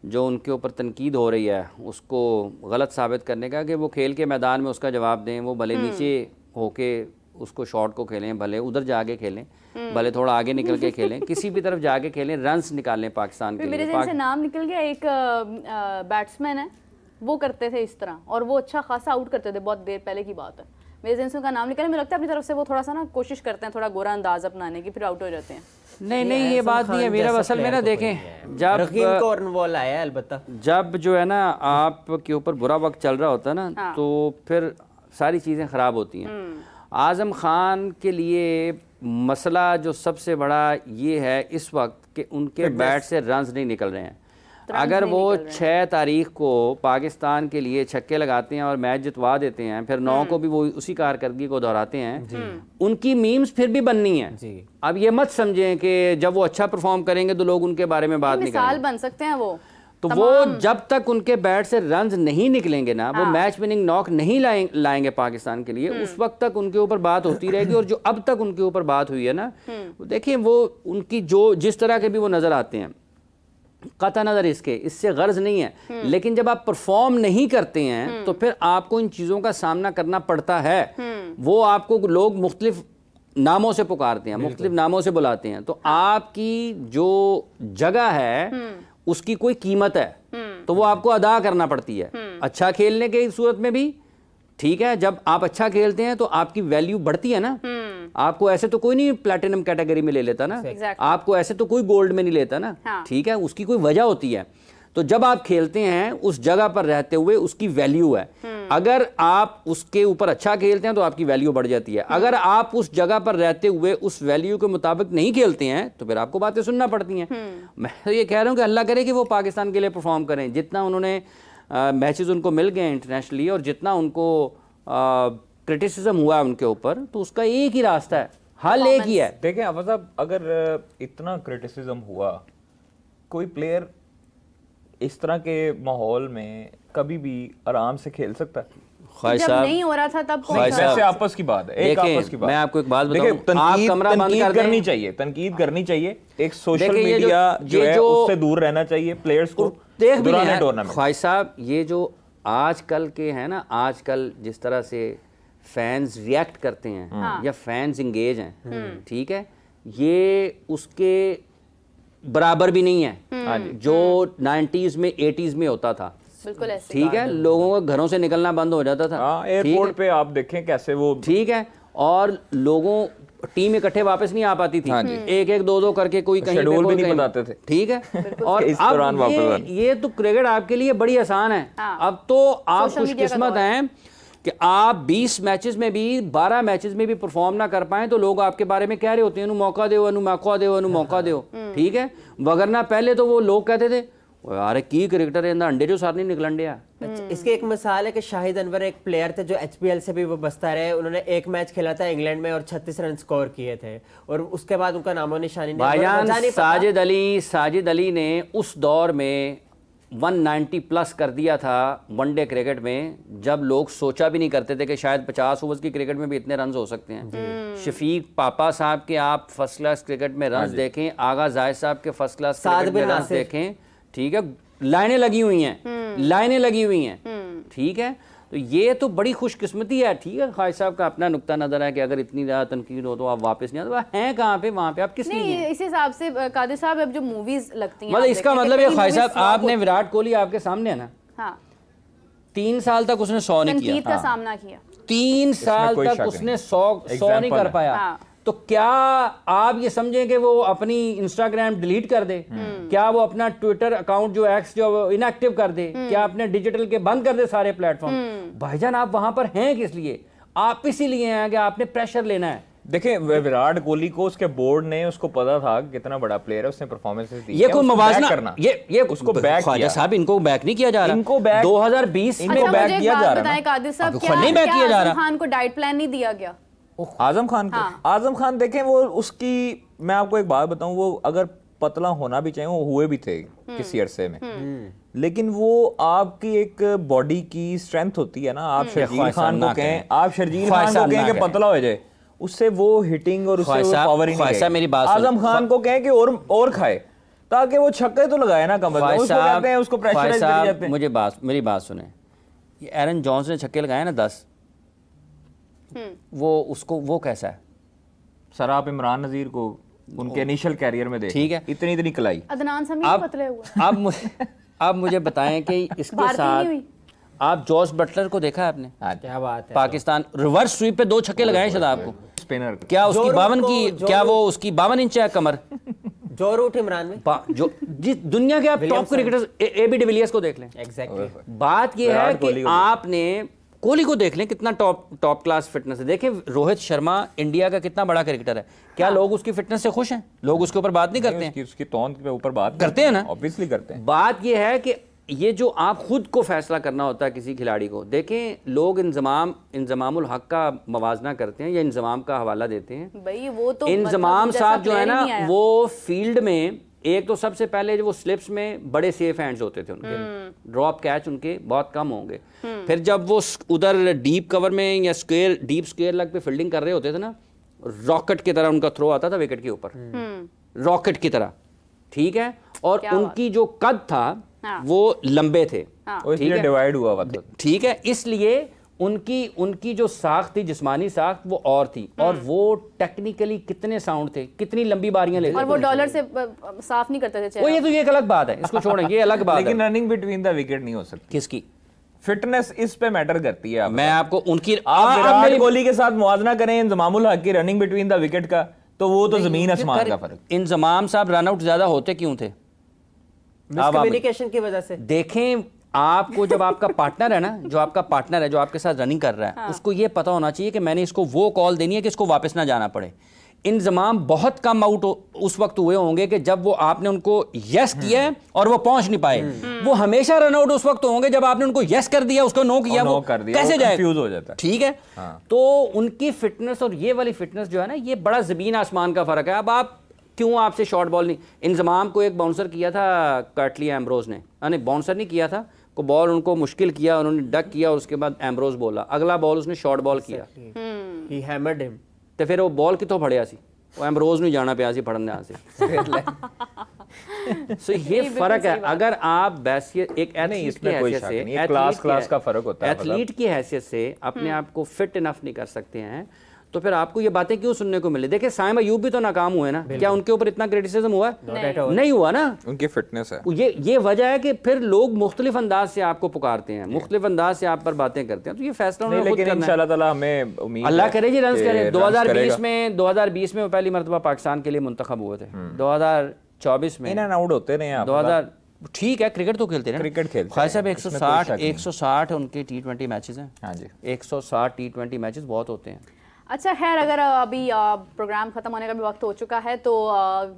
Speaker 3: जो उनके ऊपर तनकीद हो रही है उसको गलत साबित करने का, कि वो खेल के मैदान में उसका जवाब दें। वो भले नीचे होके उसको शॉट को खेलें, भले उधर जाके खेलें, भले थोड़ा आगे निकल के खेलें, किसी भी तरफ जाके खेलें, रन्स निकालें पाकिस्तान के लिए।
Speaker 1: मेरे जहन से नाम निकल गया, एक बैट्समैन है वो करते थे इस तरह, और वो अच्छा खासा आउट करते थे, बहुत देर पहले की बात है। मेरे जहन से उनका नाम निकला, मुझे लगता है अपनी तरफ से वो थोड़ा सा ना कोशिश करते हैं, थोड़ा गोरा अंदाज अपनाने की, फिर आउट हो जाते हैं।
Speaker 3: नहीं ये बात नहीं है मेरा, असल में ना देखें जब जो है ना आपके ऊपर बुरा वक्त चल रहा होता है ना, तो फिर सारी चीज़ें ख़राब होती हैं। आज़म खान के लिए मसला जो सबसे बड़ा ये है इस वक्त कि उनके बैट से रन्स नहीं निकल रहे हैं। अगर वो 6 तारीख को पाकिस्तान के लिए छक्के लगाते हैं और मैच जितवा देते हैं, फिर 9 को भी वो उसी कारकर्दगी को दोहराते हैं, उनकी मीम्स फिर भी बननी है। अब ये मत समझें कि जब वो अच्छा परफॉर्म करेंगे तो लोग उनके बारे में बात नहीं करेंगे।
Speaker 1: मिसाल बन सकते हैं वो,
Speaker 3: तो वो जब तक उनके बैट से रन्स नहीं निकलेंगे ना, वो मैच विनिंग नॉक नहीं लाएंगे पाकिस्तान के लिए, उस वक्त तक उनके ऊपर बात होती रहेगी। और जो अब तक उनके ऊपर बात हुई है ना, देखिए वो उनकी जो जिस तरह के भी वो नजर आते हैं, कता नजर इससे गर्ज नहीं है, लेकिन जब आप परफॉर्म नहीं करते हैं तो फिर आपको इन चीजों का सामना करना पड़ता है। वो आपको लोग मुख्तलिफ नामों से पुकारते हैं, मुख्तलिफ नामों से बुलाते हैं, तो आपकी जो जगह है उसकी कोई कीमत है, तो वो आपको अदा करना पड़ती है। अच्छा खेलने की सूरत में भी ठीक है, जब आप अच्छा खेलते हैं तो आपकी वैल्यू बढ़ती है ना। आपको ऐसे तो कोई नहीं प्लैटिनम कैटेगरी में ले लेता ना, आपको ऐसे तो कोई गोल्ड में नहीं लेता ना, ठीक है, उसकी कोई वजह होती है। तो जब आप खेलते हैं उस जगह पर रहते हुए उसकी वैल्यू है। अगर आप उसके ऊपर अच्छा खेलते हैं तो आपकी वैल्यू बढ़ जाती है। अगर आप उस जगह पर रहते हुए उस वैल्यू के मुताबिक नहीं खेलते हैं तो फिर आपको बातें सुनना पड़ती हैं। मैं तो ये कह रहा हूँ कि अल्लाह करे कि वो पाकिस्तान के लिए परफॉर्म करें, जितना उन्होंने मैचेस उनको मिल गए इंटरनेशनली, और जितना उनको क्रिटिसिज्म हुआ उनके ऊपर, तो उसका एक ही रास्ता है, हल एक ही है।
Speaker 4: देखें अफज़ साहब, अगर इतना क्रिटिसिज्म हुआ, कोई प्लेयर इस तरह के माहौल में कभी भी आराम से खेल सकता है?
Speaker 1: जब नहीं हो रहा था तब
Speaker 4: वैसे आपस की बात है, एक आपस की बात।
Speaker 3: मैं आपको एक बात बताऊं,
Speaker 4: तनकीद करनी चाहिए, तनकीद करनी चाहिए, एक सोशल मीडिया जो है उससे दूर रहना चाहिए प्लेयर्स को दुराने टूर्नामेंट।
Speaker 3: ख्वाहिश साहब, ये जो आजकल के हैं ना, आजकल जिस तरह से फैंस रिएक्ट करते हैं या फैंस इंगेज हैं, ठीक है, ये उसके बराबर भी नहीं है जो 90s में 80s में होता था।
Speaker 1: बिल्कुल ऐसे,
Speaker 3: ठीक है, लोगों को घरों से निकलना बंद हो जाता था,
Speaker 4: एयरपोर्ट पे आप देखें कैसे वो,
Speaker 3: ठीक है, और लोगों टीम इकट्ठे वापस नहीं आ पाती थी, एक एक दो दो करके कोई कहीं
Speaker 4: शेड्यूल भी नहीं बताते थे,
Speaker 3: ठीक है। और अब ये तो क्रिकेट आपके लिए बड़ी आसान है। अब तो आप खुशकिस्मत हैं कि आप 20 मैचेस में भी 12 मैचेस में भी परफॉर्म ना कर पाए तो लोग आपके बारे में कह रहे होते हैं, मौका दो, मौका दो, मौका दो, ठीक है। वगरना पहले तो वो लोग कहते थे यार की क्रिकेटर है अंडे जो सारे नहीं निकलन दिया।
Speaker 2: इसकी एक मिसाल है कि शाहिद अनवर एक प्लेयर थे जो HPL से भी वो बसता रहे। उन्होंने एक मैच खेला था इंग्लैंड में और 36 रन स्कोर किए थे, और उसके बाद उनका नामो निशानी नहीं।
Speaker 3: साजिद अली ने उस दौर में 190 प्लस कर दिया था वनडे क्रिकेट में, जब लोग सोचा भी नहीं करते थे कि शायद 50 ओवर्स की क्रिकेट में भी इतने रन हो सकते हैं। शफीक पापा साहब के आप फर्स्ट क्लास क्रिकेट में रन देखें, आगा जायद साहब के फर्स्ट क्लास क्रिकेट में रन देखें, ठीक है, लाइनें लगी हुई हैं, लाइनें लगी हुई हैं, ठीक है। तो ये तो बड़ी खुशकिस्मती है, ठीक है। ख्वाहिश साहब का अपना नुक्ता नजर है कि अगर इतनी ज़्यादा तनकीद हो तो आप वापस नहीं आते, हैं कहाँ पे, वहाँ पे आप किस लिए?
Speaker 1: इस हिसाब से कादिर साहब अब जो मूवीज लगती हैं,
Speaker 3: मतलब इसका मतलब ये ख्वाहिश साहब, आपने विराट कोहली आपके सामने है ना,
Speaker 1: हाँ,
Speaker 3: 3 साल तक उसने 100 नहीं किया,
Speaker 1: का सामना किया,
Speaker 3: 3 साल तक उसने 100 नहीं कर पाया, तो क्या आप ये समझें कि वो अपनी इंस्टाग्राम डिलीट कर दे, क्या वो अपना ट्विटर अकाउंट जो एक्स जो इनएक्टिव कर दे, क्या अपने डिजिटल के बंद कर दे सारे प्लेटफॉर्म? भाईजान आप वहां पर हैं किस लिए? आप इसीलिए हैं कि आपने प्रेशर लेना है।
Speaker 4: देखें विराट कोहली को उसके बोर्ड ने उसको पता था कितना बड़ा प्लेयर है, उसने परफॉर्मेंसेस दी।
Speaker 3: ये कोई मवाजना
Speaker 4: करना
Speaker 3: ये उसको बैक किया साहब, इनको बैक नहीं किया जा रहा,
Speaker 4: इनको बैक
Speaker 3: 2020
Speaker 4: इनको बैक किया जा रहा है।
Speaker 1: कादिर साहब,
Speaker 3: क्या नहीं बैक किया जा रहा?
Speaker 1: खान को डाइट प्लान नहीं दिया गया?
Speaker 4: आजम खान को, आजम खान देखें वो उसकी, मैं आपको एक बात बताऊं, वो अगर पतला होना भी चाहिए वो हुए भी थे किसी अरसे में, लेकिन वो आपकी एक बॉडी की स्ट्रेंथ होती है ना। आप शर्जील खान को कहें, आप शर्जील खान को कहें कि पतला हो जाए, उससे वो हिटिंग और उससे वो पावर ही नहीं
Speaker 3: मेरी बात
Speaker 4: आजम खान को कहें कि और खाए ताकि वो छक्के तो लगाए ना, कम उसको कहते हैं उसको प्रेशराइज कर जाते हैं।
Speaker 3: मुझे मेरी बात सुने, ये एरन जॉन्स ने छक्के लगाए ना 10, वो उसको वो कैसा है?
Speaker 4: सर आप इमरान नजीर को उनके इनिशियल कैरियर में देखें,
Speaker 3: ठीक है,
Speaker 4: इतनी कलाई।
Speaker 1: अदनान समीर पतले हुए।
Speaker 3: अब मुझे बताएं कि इसके साथ आप जॉस बटलर को देखा है आपने?
Speaker 2: क्या बात है,
Speaker 3: पाकिस्तान रिवर्स स्वीप पे 2 छक्के लगाए शायद आपको,
Speaker 4: स्पिनर।
Speaker 3: क्या उसकी 52 इंच है कमर?
Speaker 2: जो रूट इमरान में
Speaker 3: जो जिस दुनिया के आप टॉप क्रिकेटर्स, एबी डिविलियर्स को देख लें।
Speaker 2: एग्जैक्टली।
Speaker 3: बात ये है कि आपने कोहली को देख लें, कितना टॉप क्लास फिटनेस है। देखें रोहित शर्मा इंडिया का कितना बड़ा क्रिकेटर है, क्या लोग उसकी फिटनेस से खुश हैं? लोग उसके ऊपर बात नहीं करते हैं?
Speaker 4: उसकी तौन के ऊपर बात
Speaker 3: करते हैं ना,
Speaker 4: ऑब्वियसली करते हैं।
Speaker 3: बात ये है कि ये जो आप खुद को फैसला करना होता है किसी खिलाड़ी को, देखें लोग इंजमामुल हक का मवाजना करते हैं या इंजमाम का हवाला देते हैं।
Speaker 1: भाई वो तो
Speaker 3: इंजमाम साहब जो है ना, वो फील्ड में एक तो सबसे पहले जो वो स्लिप्स में बड़े सेफ हैंड्स होते थे उनके, ड्रॉप कैच उनके बहुत कम होंगे। फिर जब वो उधर डीप कवर में या डीप स्क्वायर लग पे फील्डिंग कर रहे होते थे ना, रॉकेट की तरह उनका थ्रो आता था विकेट के ऊपर, रॉकेट की तरह, ठीक है। और उनकी जो कद था वो लंबे थे,
Speaker 4: इसलिए डिवाइड हुआ,
Speaker 3: ठीक है। इसलिए उनकी जो साख थी, जिस्मानी साख, वो और थी, और वो टेक्निकली कितने साउंड थे, कितनी लंबी बारियां लेते थे,
Speaker 1: और वो डॉलर से साफ नहीं करते थे।
Speaker 3: वो ये तो ये एक अलग बात है, इसको छोड़ें, ये अलग बात है।
Speaker 4: लेकिन रनिंग बिटवीन द विकेट नहीं हो सकती।
Speaker 3: किसकी
Speaker 4: फिटनेस इस पे मैटर करती है।
Speaker 3: मैं आपको उनकी,
Speaker 4: आप विराट कोहली के साथ मुआवजा करें इंजमामुल हक की रनिंग बिटवीन द विकेट का, तो वो तो जमीन आसमान का फर्क।
Speaker 3: इंजमाम साहब रन आउट ज्यादा होते क्यों थे?
Speaker 2: मिसकम्युनिकेशन की वजह से।
Speaker 3: देखें, आपको जब आपका पार्टनर है ना, जो आपका पार्टनर है जो आपके साथ रनिंग कर रहा है, उसको ये पता होना चाहिए कि मैंने इसको वो कॉल देनी है कि इसको वापस ना जाना पड़े। इंजमाम बहुत कम आउट उस वक्त हुए होंगे कि जब वो आपने उनको यस किया है और वो पहुंच नहीं पाए। वो हमेशा रन आउट उस वक्त होंगे जब आपने उनको यस कर दिया, उसको नो किया, वो कैसे जाए,
Speaker 4: कंफ्यूज हो जाता है,
Speaker 3: ठीक है। तो उनकी फिटनेस और ये वाली फिटनेस जो है ना, ये बड़ा जमीन आसमान का फर्क है। अब आप क्यों आपसे शॉर्ट बॉल नहीं, इंजमाम को एक बाउंसर किया था कर्टली एम्ब्रोज ने, नहीं बाउंसर नहीं किया था, को बॉल उनको मुश्किल किया, उन्होंने डक किया और उसके बाद एम्ब्रोज बोला, अगला बॉल उसने शॉर्ट बॉल किया,
Speaker 2: ही हैमर्ड हिम,
Speaker 3: तो फिर वो बॉल कितों फड़िया सी, वो एम्ब्रोज नहीं जाना पिया सी फड़ने यहाँ से। सो ये फर्क है। अगर आप बैसियत एक एथलीट की हैसियत से,
Speaker 4: क्लास का फर्क होता है,
Speaker 3: एथलीट की हैसियत से अपने आप को फिट इनफ नहीं कर सकते हैं, तो फिर आपको ये बातें क्यों सुनने को मिले? देखिए साइम अयूब भी तो नाकाम हुए ना, क्या उनके ऊपर इतना क्रिटिसिज्म हुआ? नहीं हुआ ना,
Speaker 4: उनकी फिटनेस है।
Speaker 3: ये वजह है कि फिर लोग मुख्तलिफ अंदाज से आपको पुकारते हैं, मुख्तलिफ अंदाज से आप पर बातें करते हैं, तो ये फैसला उन्होंने खुद करना है।
Speaker 4: इंशाअल्लाह ताला हमें उम्मीद है,
Speaker 3: अल्लाह करे जी रन करें। 2020 में वो पहली मरतबा पाकिस्तान के लिए मुंतखब हुए थे, 2024 में
Speaker 4: इन एंड आउट होते रहे,
Speaker 3: 2000 ठीक है, क्रिकेट तो खेलते हैं,
Speaker 4: क्रिकेट खेलते हैं।
Speaker 3: ख्वाहिश साहब 160 उनके T20 मैचेस हैं।
Speaker 4: हाँ जी,
Speaker 3: 160 T20 मैचेस बहुत होते हैं।
Speaker 1: अच्छा खैर, अगर अभी प्रोग्राम ख़त्म होने का भी वक्त हो चुका है, तो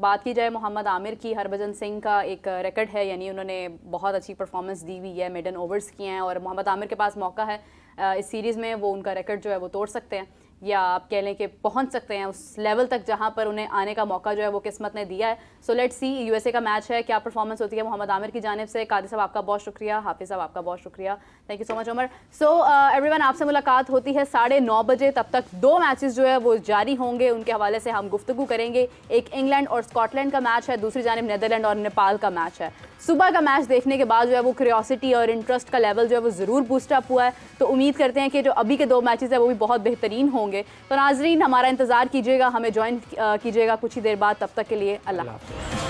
Speaker 1: बात की जाए मोहम्मद आमिर की। हरभजन सिंह का एक रिकॉर्ड है, यानी उन्होंने बहुत अच्छी परफॉर्मेंस दी हुई है, मेडन ओवर्स किए हैं, और मोहम्मद आमिर के पास मौका है इस सीरीज़ में वो उनका रिकॉर्ड जो है वो तोड़ सकते हैं, या आप कह लें कि पहुंच सकते हैं उस लेवल तक जहां पर उन्हें आने का मौका जो है वो किस्मत ने दिया है। सो लेट्स सी, यूएसए का मैच है, क्या परफॉर्मेंस होती है मोहम्मद आमिर की जानिब से। कादिर साहब आपका बहुत शुक्रिया, हाफिज़ साहब आपका बहुत शुक्रिया, thank you so much Umar. So everyone, आपसे मुलाकात होती है 9:30 बजे, तब तक 2 मैचेस जो है वो जारी होंगे, उनके हवाले से हम गुफ्तगू करेंगे। एक इंग्लैंड और स्कॉटलैंड का मैच है, दूसरी जानिब नीदरलैंड और नेपाल का मैच है। सुबह का मैच देखने के बाद जो है वो क्यूरियोसिटी और इंटरेस्ट का लेवल जो है वो ज़रूर बूस्ट अप हुआ है, तो उम्मीद करते हैं कि जो अभी के 2 मैचेस है वो भी बहुत बेहतरीन होंगे। तो नाज़रीन, हमारा इंतज़ार कीजिएगा, हमें ज्वाइन कीजिएगा कुछ ही देर बाद। तब तक के लिए अल्लाह हाफ़िज़।